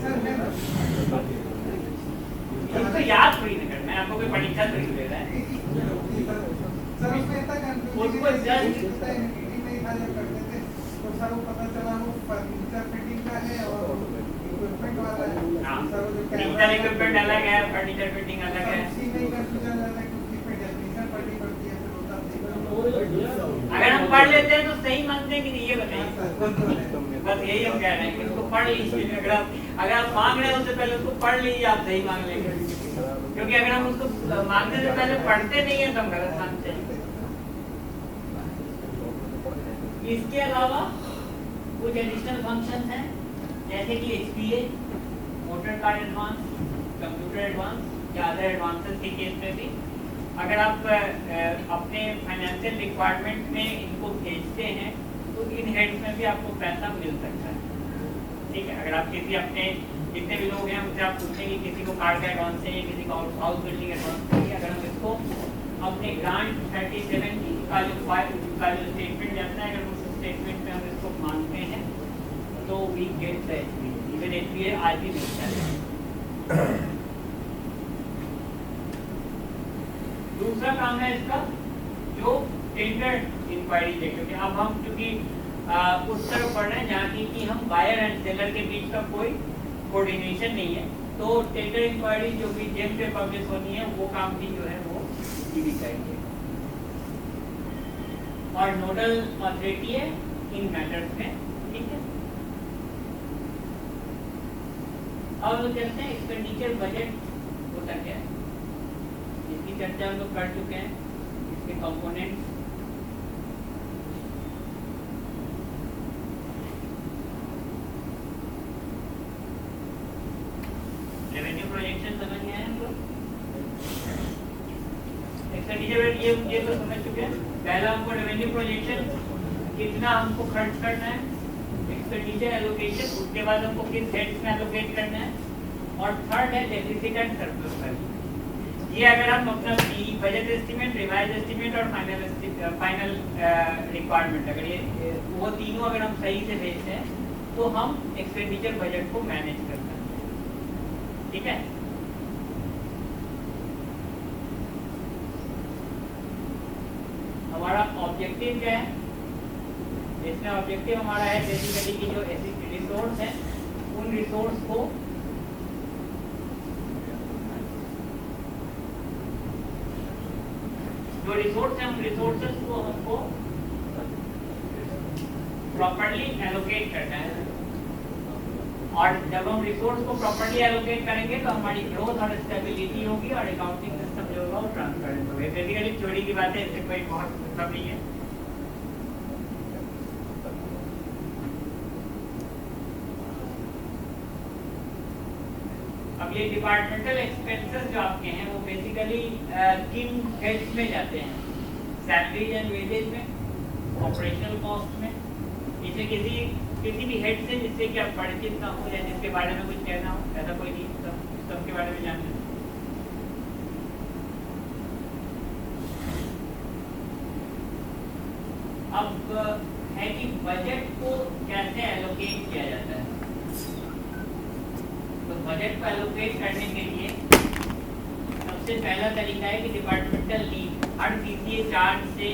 Speaker 2: इसको याद थोड़ी ना करना है, आपको कोई परीक्षा थोड़ी दे रहा है। उसको जस्ट
Speaker 8: सर वो पता चला वो फर्नीचर फिटिंग का है और इक्विपमेंट वाला है।
Speaker 2: फर्नीचर इक्विपमेंट अलग है, फर्नीचर फिटिंग अलग है।
Speaker 8: उसी में कंफ्यूजन रहता है क्योंकि फिर डेफिनेशन पढ़नी पड़ती है, फिर होता है।
Speaker 2: अगर हम पढ़ लेते हैं तो सही मानते हैं कि नहीं ये बताइए। बस यही हम कह रहे हैं कि उसको पढ़ लीजिए। अगर आप मांग रहे हैं उससे पहले उसको पढ़ लीजिए, आप सही मांग लेंगे। क्योंकि अगर हम उसको मांगने से पहले पढ़ते नहीं है तो हम गलत मांगते हैं। इसके अलावा कुछ एडिशनल फंक्शंस हैं जैसे कि HPA, voter card advance, computer advance या अदर एडवांसेस के केस में भी अगर आप अपने फाइनेंशियल रिक्वायरमेंट में इनको भेजते हैं तो इन हेड्स में भी आपको पैसा मिल सकता है। ठीक है, अगर आप किसी अपने जितने भी लोग हैं उनसे आप पूछें कि किसी को कार्ड का एडवांस चाहिए, किसी को हाउस बिल्डिंग एडवांस चाहिए, अगर हम इसको अपने ग्रांट 37 का जो स्टेटमेंट जाता है, अगर उस स्टेटमेंट में हम इसको मांगते हैं तो we get the HPA, even HPA आज भी मिलता है। दूसरा काम है इसका जो टेंडर इंक्वायरी है, क्योंकि अब हम चूंकि उस तरफ पढ़ रहे हैं जहाँ की कि हम बायर एंड सेलर के बीच का कोई कोऑर्डिनेशन नहीं है, तो टेंडर इंक्वायरी जो भी जेम पे पब्लिश होनी है वो काम भी जो है वो भी करेंगे। और नोडल अथॉरिटी है इन मैटर्स में। ठीक है, अब चलते हैं एक्सपेंडिचर बजट होता क्या है, इसकी चर्चा हम लोग कर चुके हैं, इसके कंपोनेंट्स रेवेन्यू प्रोजेक्शन समझ गए हैं हम लोग, एक्सपेंडिचर ये तो समझ चुके हैं। पहला हमको रेवेन्यू प्रोजेक्शन कितना हमको खर्च करना है, एक्सपेंडिचर एलोकेशन, उसके बाद हमको किस हेड्स में एलोकेट करना है, और थर्ड है डेफिसिट एंड सरप्लस वैल्यू। ये अगर हम अपना बजट एस्टीमेट, रिवाइज एस्टीमेट और फाइनल रिक्वायरमेंट अगर ये वो तीनों अगर हम सही से भेजते हैं तो हम एक्सपेंडिचर बजट को मैनेज कर सकते हैं। ठीक है, हमारा ऑब्जेक्टिव क्या है, इसमें ऑब्जेक्टिव हमारा है बेसिकली कि जो रिसोर्स है उन रिसोर्स को जो रिसोर्स है उन रिसोर्सेस को हमको प्रॉपर्ली एलोकेट करना है, और जब हम रिसोर्स को प्रॉपर्ली एलोकेट करेंगे तो हमारी ग्रोथ और स्टेबिलिटी होगी और अकाउंटिंग सिस्टम जो होगा वो ट्रांसपेरेंट होगा। बेसिकली थ्योरी की बात है, इससे कोई बहुत मतलब नहीं है। अब ये डिपार्टमेंटल एक्सपेंसेस जो आपके हैं वो बेसिकली किन हेड्स में जाते हैं, सैलरीज एंड वेजेज में, ऑपरेशनल कॉस्ट में, इसे किसी भी हेड से जिससे कि आप परिचित ना हो या जिसके बारे में कुछ कहना हो, ऐसा कोई नहीं, सबके बारे में जानते हैं। अब है कि बजट को कैसे एलोकेट किया जाता है, तो बजट को एलोकेट करने के लिए सबसे पहला तरीका है कि डिपार्टमेंटल नीड, हर CCA चार्ज से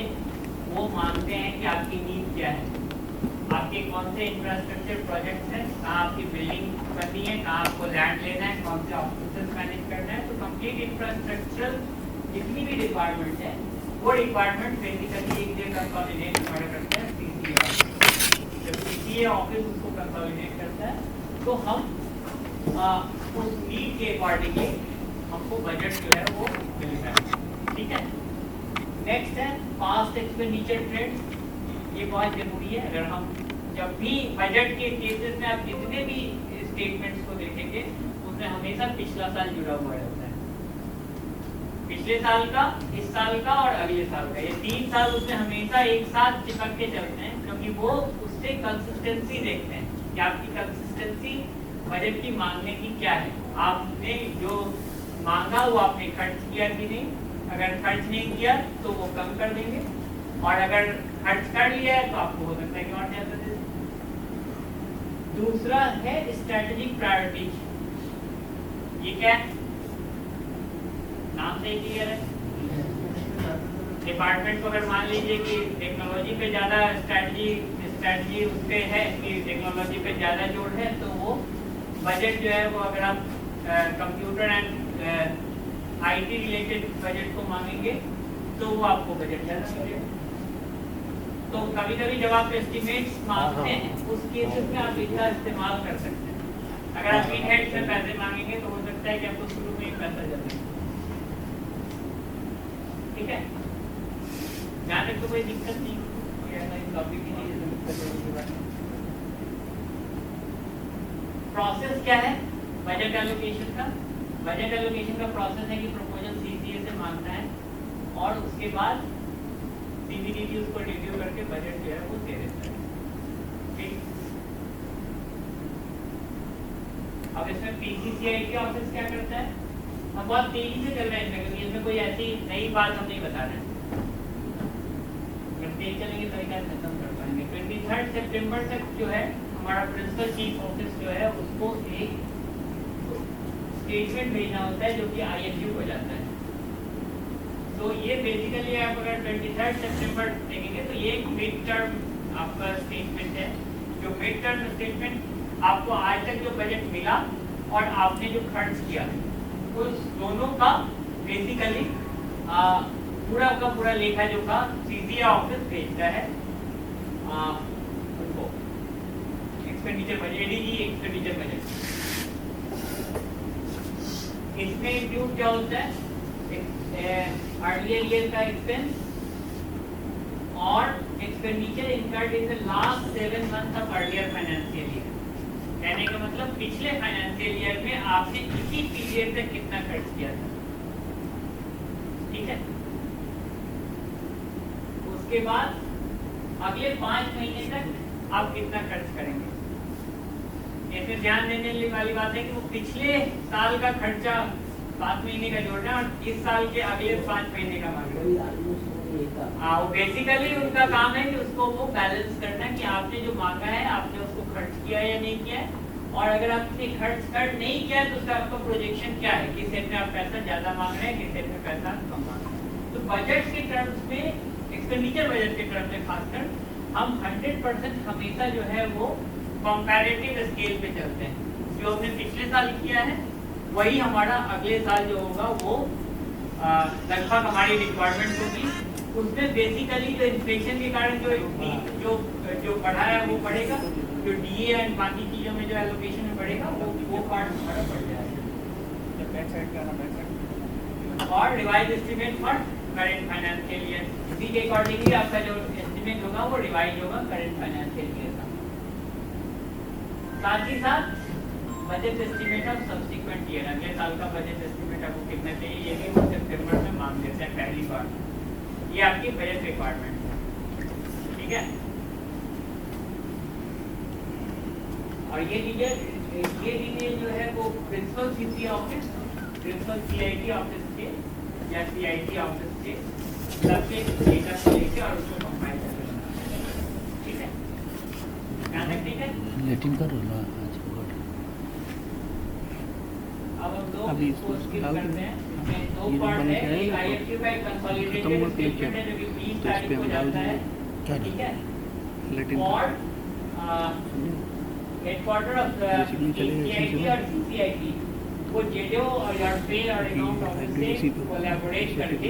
Speaker 2: वो मांगते हैं कि आपकी नीड क्या है, आपके कौन से इंफ्रास्ट्रक्चर प्रोजेक्ट्स हैं, कहाँ आपकी बिल्डिंग करनी है, कहाँ आपको लैंड लेना है, कौन से ऑफिसेस मैनेज करना है। तो कंप्लीट इंफ्रास्ट्रक्चर जितनी भी रिक्वायरमेंट है वो रिक्वायरमेंट बेसिकली एक जगह कंसोलिडेट करते हैं CCA। जब CCA ऑफिस उसको कंसोलिडेट करता है तो हम उस नीड के अकॉर्डिंगली हमको बजट जो है वो मिलता है। ठीक है, नेक्स्ट है पास्ट एक्सपेंडिचर ट्रेंड, ये बहुत जरूरी है। अगर हम जब भी बजट के केसेस में आप जितने भी स्टेटमेंट्स को देखेंगे उसमें हमेशा पिछला साल जुड़ा हुआ रहता है, पिछले साल का, इस साल का और अगले साल का, ये 3 साल उसमें हमेशा एक साथ चिपक के चलते हैं, क्योंकि वो उससे कंसिस्टेंसी देखते हैं कि आपकी कंसिस्टेंसी बजट की मांगने की क्या है, आपने जो मांगा वो आपने खर्च किया कि नहीं, अगर खर्च नहीं किया तो वो कम कर देंगे, और अगर खर्च कर लिया है तो आपको हो सकता है कि और ज्यादा दे दें। दूसरा है स्ट्रेटेजिक प्रायोरिटी, ये क्या है, नाम से ही क्लियर है। डिपार्टमेंट को अगर मान लीजिए कि टेक्नोलॉजी पे ज्यादा स्ट्रेटजी उस पे है कि टेक्नोलॉजी पे ज्यादा जोर है, तो वो बजट जो है वो अगर आप computer and IT related budget को मांगेंगे तो वो आपको बजट ज्यादा मिलेगा। तो कभी कभी जब आप एस्टिमेट्स मांगते हैं उस केसेस में आप इसका इस्तेमाल कर सकते हैं। अगर आप इन हेड से पैसे मांगेंगे तो हो सकता है कि आपको शुरू में ही पैसा जमे, ठीक है। जहाँ तक तो कोई दिक्कत नहीं, कोई ऐसा टॉपिक ही नहीं है दिक्कत होने की बात। प्रोसेस क्या है बजट एलोकेशन का? बजट एलोकेशन का प्रोसेस है कि प्रपोजल सीसीए से मांगना है और उसके बाद सीबीडीटी उसको रिव्यू करके बजट जो है वो दे देता है, ठीक। अब इसमें पीसीसीआई का ऑफिस क्या करता है? हम बहुत तेजी से चल रहे हैं क्योंकि इसमें कोई ऐसी नई बात हम नहीं बता रहे हैं, तेज चलेंगे तो क्या खत्म कर पाएंगे। 23 सितंबर तक जो है हमारा प्रिंसिपल चीफ ऑफिस जो है उसको एक स्टेटमेंट भेजना होता है जो कि आईएचयू को जाता है। तो ये बेसिकली आप अगर 23 सितंबर देखेंगे तो ये एक मिड टर्म आपका स्टेटमेंट है, जो मिड टर्म स्टेटमेंट आपको आज तक जो बजट मिला और आपने जो खर्च किया उस दोनों का बेसिकली पूरा का पूरा लेखा जोखा सीसीए ऑफिस भेजता है उनको expenditure budget, ADG expenditure budget. इसमें इंक्लूड क्या होता है? अर्लियर ईयर का एक्सपेंस और expenditure incurred in the last 7 months of earlier financial year. कहने का मतलब पिछले फाइनेंशियल ईयर में आपने इसी पीरियड तक कितना खर्च किया था, ठीक है। उसके बाद अगले 5 महीने तक आप कितना खर्च करेंगे। इसमें ध्यान देने वाली बात है कि वो पिछले साल का खर्चा 7 महीने का जोड़ना है और इस साल के अगले 5 महीने का मांगना। वो बेसिकली उनका काम है कि उसको वो बैलेंस करना कि आपने जो मांगा है आपने उसको खर्च किया या नहीं किया है, और अगर आपने खर्च नहीं किया है तो उसका आपका प्रोजेक्शन क्या है, किस सेट में आप पैसा ज्यादा मांग रहे हैं, किस सेट में पैसा कम मांग रहे हैं। तो बजट के टर्म्स में, एक्सपेंडिचर बजट के टर्म्स में खासकर हम 100% हमेशा जो है वो कंपैरेटिव स्केल पे चलते हैं। जो हमने पिछले साल किया है वही हमारा अगले साल जो होगा वो लगभग हमारी रिक्वायरमेंट होगी। उसमें बेसिकली जो इन्फ्लेशन के कारण जो बढ़ा है वो बढ़ेगा, जो डीए एंड बाकी चीजों में जो एलोकेशन में बढ़ेगा वो पार्ट हमारा बढ़ जाएगा। बैक साइड का ना, बैक साइड और revise estimate for current financial year, इसी के अकॉर्डिंगली आपका जो एस्टीमेट होगा वो रिवाइज होगा करंट फाइनेंशियल ईयर का। साथ ही साथ budget estimate of subsequent year, अगले साल का बजट एस्टीमेट आपको कितना चाहिए ये भी वो सितंबर में मांग देते हैं पहली बार। ये आपकी बजट रिक्वायरमेंट है, ठीक है। और ये डिटेल जो है वो principal CC office, principal CIT office के या सीआईटी ऑफिस के सबसे डेटा को लेके और उसको कंपाइल करके बनाना है, ठीक है। यहाँ तक ठीक है।
Speaker 9: लेटिंग कर रहा है आज गुड।
Speaker 2: अब हम दो इसको स्किप करते हैं। इसमें दो पार्ट है, एक आईएफटी का कंसोलिडेटेड स्टेटमेंट है जो कि 20 तारीख को जाता है, ठीक है। और हेडक्वार्टर ऑफ सीआईटी और सीसीआईटी वो जेडीओ और पे और अकाउंट ऑफिस से कोलैबोरेट करके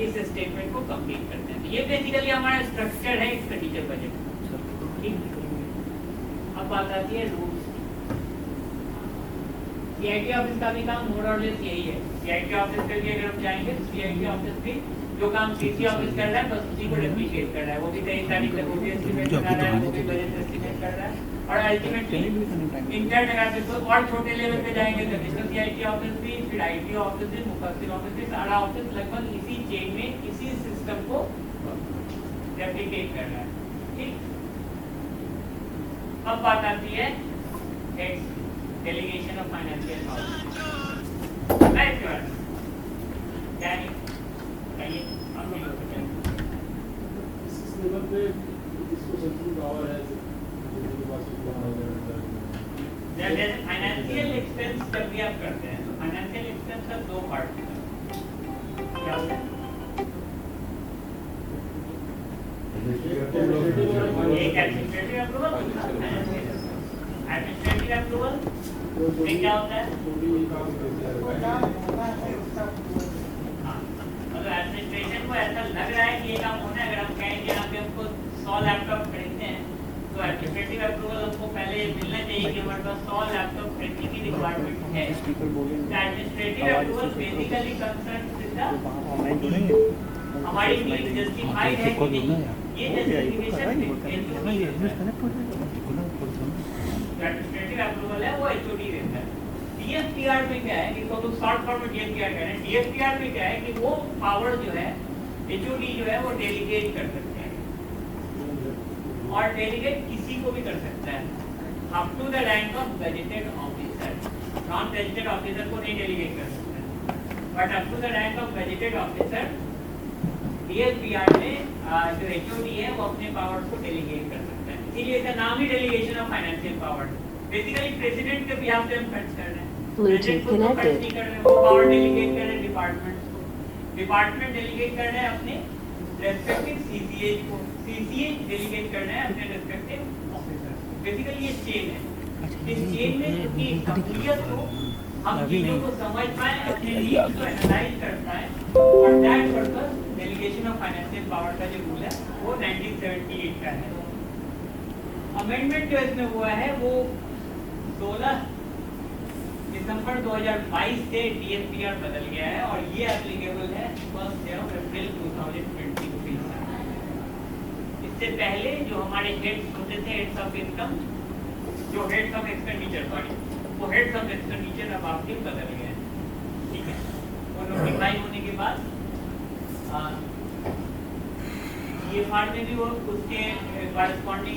Speaker 2: इस स्टेटमेंट को कंप्लीट करते हैं। ये बेसिकली हमारा स्ट्रक्चर है एक्सपेंडिचर बजट, ठीक। अब बात आती है रूल्स। सीआईटी ऑफिस का भी काम मोर और लेस यही है। सीआईटी ऑफिस के लिए अगर हम जाएंगे तो सीआईटी ऑफिस भी जो काम सीसी ऑफिस कर रहा है बस उसी को रेप्लिकेट कर रहा है। वो भी 23 तारीख तक वो भी एस्टीमेट बना रहा है, वो भी बजट एस्टीमेट कर रहा है। और अल्टीमेटली इंटरन अगर तो और छोटे लेवल पे जाएंगे तो डिजिटल सीआईटी ऑफिस भी, फिर आईटी ऑफिस भी, मुफस्सिल ऑफिस भी, सारा ऑफिस लगभग इसी चेन में इसी सिस्टम को रेप्लिकेट कर रहा है, ठीक। अब बात आती है delegation of financial policy. Right your यानी कहिए आप भी लोग
Speaker 7: इस लेवल पे इसको सेंट्रल पावर है जिनके पास
Speaker 2: जैसे फाइनेंशियल एक्सपेंस जब भी आप करते हैं तो फाइनेंशियल एक्सपेंस का दो पार्ट क्या होता है। एक एडमिनिस्ट्रेटिव अप्रूवल, एडमिनिस्ट्रेटिव अप्रूवल में क्या होता है, मतलब एडमिनिस्ट्रेशन को ऐसा लग रहा है कि ये काम होना है। अगर हम कहें कि यहाँ पे हमको 100 लैपटॉप खरीदते हैं तो एडमिनिस्ट्रेटिव अप्रूवल हमको पहले मिलना चाहिए कि हमारे पास 100 लैपटॉप खरीदने की रिक्वायरमेंट है। Administrative approval basically concern with the हमारी नीड जस्टिफाइड है कि नहीं, ये जस्टिफिकेशन एडमिनिस्ट्रेटिव अप्रूवल है वो एचओडी देता है। डीएफटीआर में क्या है कि तो शॉर्ट फॉर्म में डीएफटीआर कह रहे हैं। डीएफटीआर में क्या है कि वो पावर जो है एचओडी जो है वो डेलीगेट कर सकते हैं और डेलीगेट किसी को भी कर सकता है up to the rank of gazetted officer. Non gazetted officer को नहीं डेलीगेट कर सकते but up to the rank of gazetted officer DFTR में जो एचओडी है वो अपने पावर्स को डेलीगेट कर सकता है। इसीलिए इसका नाम ही delegation of financial power. Basically president के बिहाफ पे हम खर्च कर रहे हैं, प्रेसिडेंट को खर्च नहीं कर रहे हैं, वो पावर डेलीगेट कर रहे हैं डिपार्टमेंट्स को। डिपार्टमेंट डेलीगेट कर रहे हैं अपने रेस्पेक्टिव सीसीएच को, सीसीएच डेलीगेट कर रहे हैं अपने रेस्पेक्टिव ऑफिसर। बेसिकली ये चेन है। इस चेन में की असलियत को हम चीजों को समझ पाए, अपने नीड्स को एनालाइज कर पाए और that purpose delegation of financial power का जो रूल है वो 1978 का है। अमेंडमेंट जो इसमें हुआ है वो 16 दिसंबर 2022 से डीएफटीआर बदल गया है और ये एप्लीकेबल है 1 अप्रैल 2023 से। इससे पहले जो हमारे हेड्स होते थे, हेड्स ऑफ इनकम, जो हेड्स ऑफ एक्सपेंडिचर, सॉरी वो हेड्स ऑफ एक्सपेंडिचर अब आपके बदल गए हैं। ठीक है, वो नोटिफाई होने के बाद जीएफआर में भी वो उसके कॉरेस्पॉन्डिंग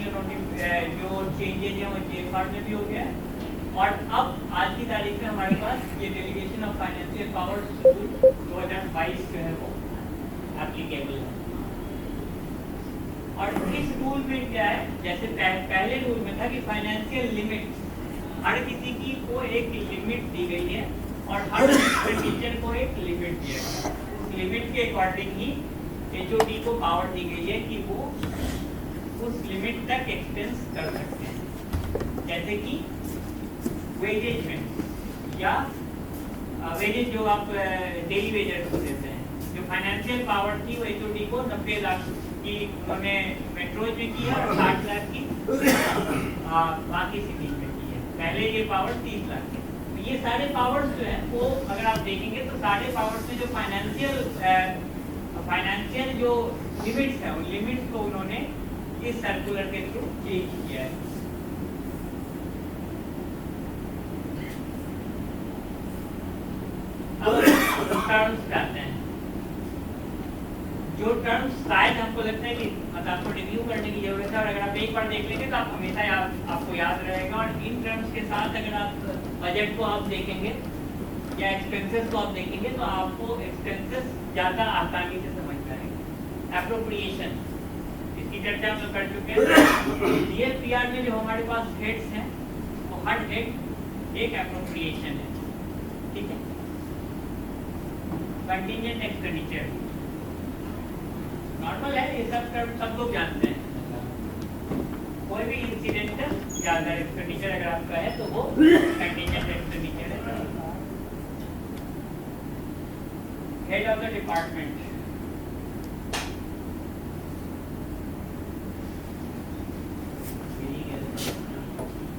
Speaker 2: जो चेंजेज हैं वो जीएफआर में भी हो गया है और अब आज की तारीख में हमारे पास ये डेलीगेशन ऑफ फाइनेंशियल पावर 2022 जो है वो एप्लीकेबल है। और इस रूल में क्या है, जैसे पहले रूल में था कि फाइनेंशियल लिमिट हर किसी की को एक लिमिट दी गई है और हर एक्सपेंडिचर को एक लिमिट दिया है। उस लिमिट के अकॉर्डिंग ही एचओडी को पावर दी गई है कि वो उस लिमिट तक एक्सपेंस कर सकते हैं, जैसे कि वेजेज में या वेजेज जो आप डेली वेजर्स को देते हैं। जो फाइनेंशियल पावर थी वो एचओडी को 90 लाख की उन्होंने मेट्रोज में की है और 60 लाख की बाकी सिटीज में की है। पहले ये पावर 30 लाख थी। तो ये सारे पावर्स जो हैं वो अगर आप देखेंगे तो सारे पावर्स में जो फाइनेंशियल जो लिमिट्स है उन लिमिट्स को उन्होंने इस सर्कुलर के थ्रू चेंज किया है। अब टर्म्स आते हैं, जो टर्म्स शायद हमको लगता है कि मतलब आपको रिव्यू करने की जरूरत है और अगर आप एक बार देख लेंगे तो आप हमेशा आपको याद रहेगा। और इन टर्म्स के साथ अगर आप बजट को आप देखेंगे या एक्सपेंसेस को आप देखेंगे तो आपको एक्सपेंसेस ज़्यादा आसानी से समझ जाएंगे। एप्रोप्रिएशन, इसकी चर्चा हम लोग कर चुके हैं। डीएफटीआर में जो हमारे पास हेड्स हैं वो हर हेड एक एप्रोप्रिएशन है। ठीक है, कंटिजेंट एक्सपेंडिचर नॉर्मल है, ये सब लोग जानते हैं। कोई भी इंसिडेंटल या अदर एक्सपेंडिचर अगर आपका है तो वो कंटिजेंट एक्सपेंडिचर है। Head of the department,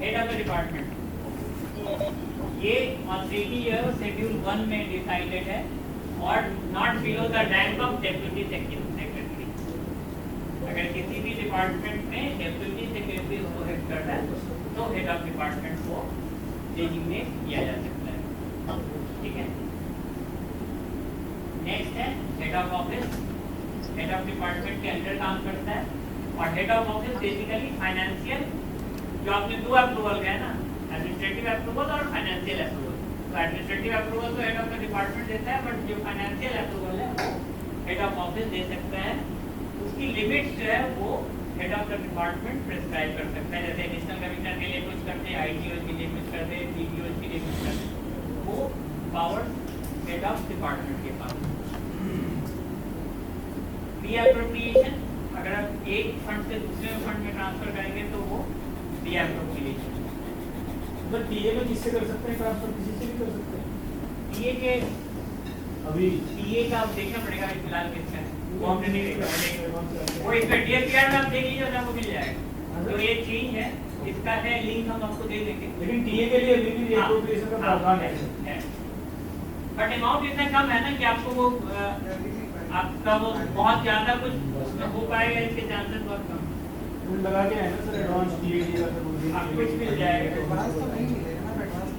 Speaker 2: head of the department ये ऑलरेडी शेड्यूल 1 में डिसाइडेड है और not below the rank of deputy secretary. अगर किसी भी डिपार्टमेंट में डेप्यूटी सेक्रेटरी को हेड करना है तो हेड ऑफ डिपार्टमेंट को डेजिग्नेट किया जा सकता है। ठीक है, नेक्स्ट है head of office. Head of department के अंडर काम करता है और head of office basically financial, जो आपने दो अप्रूवल गए ना, एडमिनिस्ट्रेटिव अप्रूवल और फाइनेंशियल अप्रूवल। तो एडमिनिस्ट्रेटिव अप्रूवल तो हेड ऑफ द डिपार्टमेंट देता है, बट जो फाइनेंशियल अप्रूवल है वो हेड ऑफ ऑफिस दे सकता है। उसकी लिमिट्स जो है वो head of the department prescribe कर सकता है। जैसे एडिशनल कमिश्नर के लिए कुछ करते हैं, आईटीओ के लिए कुछ करते हैं, डीपीओ के लिए कुछ करते हैं, वो पावर हेड ऑफ डिपार्टमेंट के पास। रीअप्रोप्रिएशन, अगर आप एक फंड से दूसरे फंड में ट्रांसफर करेंगे तो वो रीअप्रोप्रिएशन।
Speaker 7: तो टीए में किससे कर सकते हैं ट्रांसफर, किसी से भी कर सकते हैं?
Speaker 2: टीए के
Speaker 7: अभी
Speaker 2: टीए का आप देखना पड़ेगा फिलहाल किसका है, वो हमने नहीं देखा। वो इसका डीएफटीआर में आप देख लीजिए तो आपको मिल जाएगा। तो ये चेंज है, इसका है लिंक, हम आपको दे देंगे।
Speaker 7: लेकिन टीए के लिए अभी भी एप्रोप्रिएशन का प्रावधान है।
Speaker 2: बट अमाउंट इतना कम है ना कि आपको वो आपका वो बहुत ज्यादा कुछ उसमें हो पाएगा, इसके चांसेस बहुत कम हैं।
Speaker 7: कुल लगा के है ना सर एडवांस टीए का सब
Speaker 2: आप कुछ मिल जाएगा।
Speaker 8: एडवांस तो नहीं मिलेगा ना, एडवांस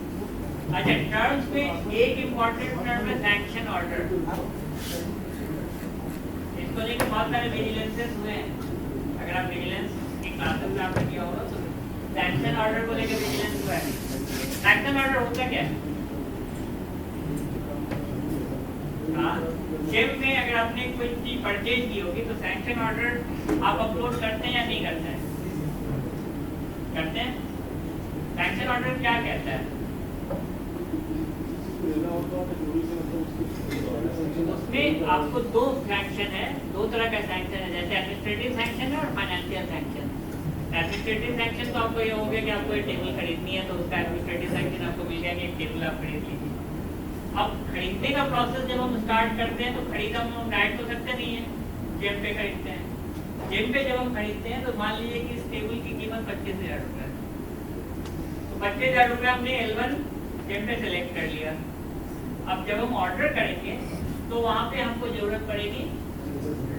Speaker 2: अच्छा, टर्म्स में एक इम्पोर्टेंट टर्म है सैंक्शन ऑर्डर। इसको लेकर बहुत सारे विजिलेंसेस हुए हैं। अगर आप विजिलेंस की क्लासेस में आपने किया होगा तो सैंक्शन ऑर्डर को लेकर विजिलेंस हुआ है। सैंक्शन ऑर्डर होता क्या है? जेब में अगर आपने कोई चीज परचेज की होगी तो सैंक्शन ऑर्डर आप अपलोड करते हैं या नहीं करते हैं? करते हैं। सैंक्शन ऑर्डर क्या कहता है? उसमें आपको दो सैंक्शन है, दो तरह का सैंक्शन है, जैसे एडमिनिस्ट्रेटिव सैंक्शन है और फाइनेंशियल सैंक्शन। एडमिनिस्ट्रेटिव सैंक्शन तो आपको ये हो गया कि आपको एक टेबल खरीदनी है तो उसका एडमिनिस्ट्रेटिव सैंक्शन आपको मिल गया कि एक टेबल आप खरीद लीजिए। अब खरीदने का प्रोसेस जब हम स्टार्ट करते हैं तो खरीदा हम डायरेक्ट तो सकते नहीं है, जेब पे खरीदते हैं। जेब पे जब हम खरीदते हैं तो मान लीजिए कि इस टेबल की कीमत 25,000 रुपये है, तो 25,000 रुपये हमने L1 जेब पे सेलेक्ट कर लिया। अब जब हम ऑर्डर करेंगे तो वहां पे हमको जरूरत पड़ेगी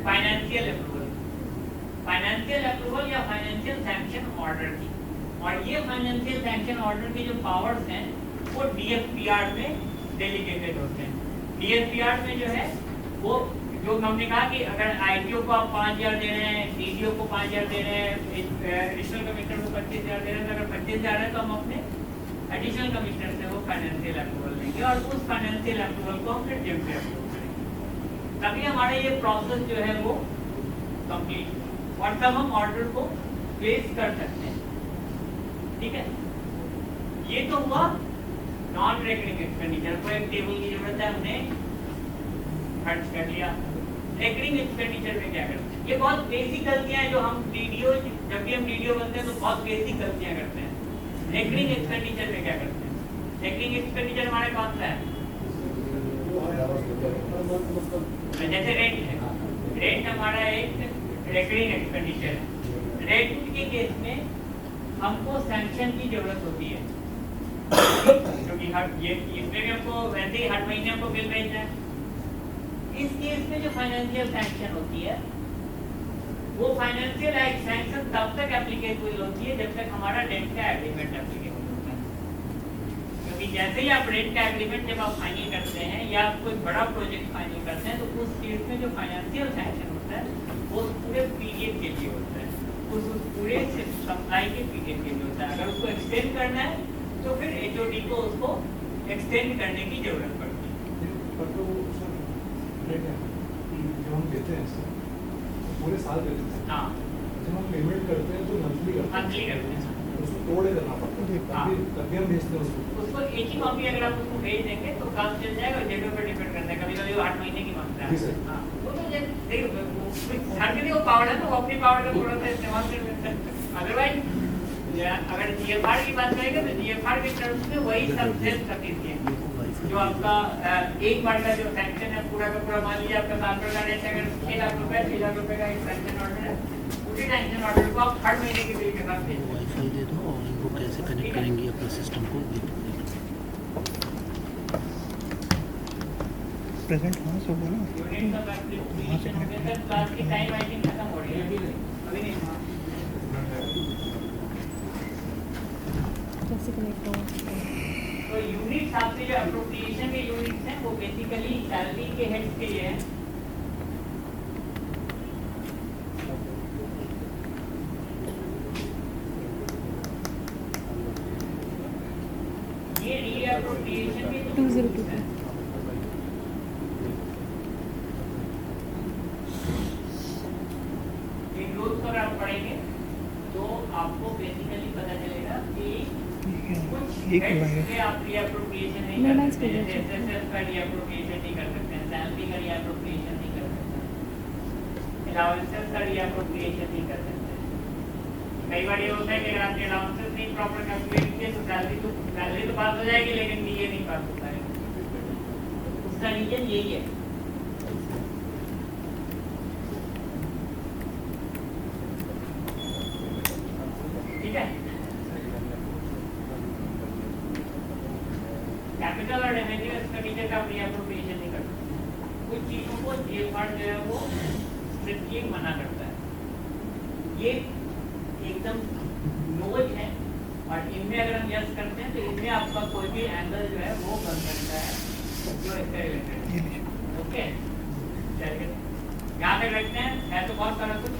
Speaker 2: फाइनेंशियल अप्रूवल, फाइनेंशियल अप्रूवल या फाइनेंशियल सैंक्शन ऑर्डर की। और ये फाइनेंशियल सैंक्शन ऑर्डर की जो पावर्स हैं वो DFPR में डेलीगेटेड होते हैं। DFPR में जो है वो जो हमने कहा कि अगर ITO को आप 5,000 दे रहे हैं, DDO को 5,000 दे रहे हैं, एडिशनल कमिश्नर को 25,000 दे रहे हैं, तो अगर 25,000 है तो हम अपने एडिशनल कमिश्नर से वो फाइनेंशियल अप्रूवल लेंगे और उस फाइनेंशियल अप्रूवल को हम फिर जेब पे अप्रूव करेंगे, तभी हमारा ये प्रोसेस जो है वो कंप्लीट और तब हम ऑर्डर को प्लेस कर सकते हैं। ठीक है, ये तो हुआ नॉन रेकरिंग एक्सपेंडिचर। को एक टेबल की जरूरत है, हमने खर्च कर लिया। रेकरिंग एक्सपेंडिचर में क्या करते हैं? ये बहुत बेसिक गलतियां हैं जो हम DDO, जब भी हम DDO बनते हैं तो बहुत बेसिक गलतियां करते हैं। रेकरिंग एक्सपेंडिचर में क्या करते हैं? रेकरिंग एक्सपेंडिचर हमारे कौन सा है? जैसे रेंट है, रेंट हमारा एक रेकरिंग एक्सपेंडिचर है। रेंट के केस में हमको सैंक्शन की जरूरत होती है क्योंकि हर ये इसमें भी हमको वैसे ही हर महीने हमको बिल भेजना है। इस केस में जो फाइनेंशियल सैंक्शन होती है वो फाइनेंशियल सैंक्शन तब तक एप्लीकेबल होती है जब तक हमारा रेंट का एग्रीमेंट एप्लीकेबल होता है। क्योंकि जैसे ही आप रेंट का एग्रीमेंट जब आप फाइनल करते हैं या कोई बड़ा प्रोजेक्ट फाइनल करते हैं तो उस केस में जो फाइनेंशियल सैंक्शन होता है वो पूरे पीरियड के लिए होता है, उस पूरे सप्लाई के पीरियड के लिए होता है। अगर उसको एक्सटेंड करना है तो फिर HOD को उसको एक्सटेंड करने की जरूरत पड़ती है।
Speaker 6: पर तो सर जब हम देते हैं सर तो पूरे साल देते हैं।
Speaker 2: हाँ,
Speaker 6: जब हम पेमेंट करते हैं तो मंथली करते
Speaker 2: मंथली करते हैं।
Speaker 6: हैं, उसको तोड़े करना पड़ता है, तभी हम भेजते हैं
Speaker 2: उसको एक ही कॉपी अगर आप उसको भेज देंगे तो काम चल जाएगा। जेब पर डिपेंड करता है, कभी-कभी वो 8 महीने की मांगता है।
Speaker 6: जी सर।
Speaker 2: हाँ, वो तो देखिए हर किसी को पावर है तो वो अपनी पावर का थोड़ा सा इस्तेमाल कर सकते हैं। अदरवाइज अगर GFR की बात करेंगे तो GFR के टर्म्स में वही सब सेल्फ सफिशिएंट है। जो आपका एक बार का जो सैंक्शन है पूरा का पूरा, मान लीजिए आपका साल भर का रेट अगर 6 लाख रुपए का एक सैंक्शन ऑर्डर है, उसी सैंक्शन ऑर्डर को आप हर महीने के बिल के साथ भेज दें।
Speaker 9: वाईफाई दे दो और इनको कैसे कनेक्ट करेंगे अपने सिस्टम को प्रेजेंट वहाँ से होगा ना।
Speaker 2: यूनिट का एप्लीकेशन हो गया सर, क्लास की टाइम आई थिंक खत्म हो रही है अभी नहीं।
Speaker 5: कैसे कनेक्ट होगा?
Speaker 2: तो यूनिट्स आपके जो एप्रोप्रिएशन के यूनिट्स हैं वो बेसिकली सैलरी के हेड्स के लिए हैं। ये रीअप्रोप्रिएशन के
Speaker 5: 202
Speaker 2: हैं। इन रूल्स पर आप पढ़ेंगे तो आपको बेसिकली पता चलेगा कि कुछ हेड्स पे आप रीअप्रोप्रिएशन नहीं कर सकते, जैसे SSS का रीअप्रोप्रिएशन नहीं कर सकते, सैलरी का रीअप्रोप्रिएशन नहीं कर सकते, अलाउंसेस का रीअप्रोप्रिएशन नहीं कर सकते। कई बार ये होता है कि अगर आपने अलाउंसेस नहीं प्रॉपर कैलकुलेट किए तो सैलरी तो पास हो जाएगी लेकिन DA नहीं पास हो पाएगा। उसका रीजन यही है। ठीक है, आप रीअप्रोप्रिएशन नहीं कर सकते। कुछ चीज़ों को जेफाड़ जो है वो स्ट्रिक्टली मना करता है। ये एकदम नोज है और इनमें अगर हम यस करते हैं तो इनमें आपका कोई भी एंगल जो है वो बन सकता है जो इससे रिलेटेड है। ओके, चलिए यहाँ तक रखते हैं। है तो बहुत सारा कुछ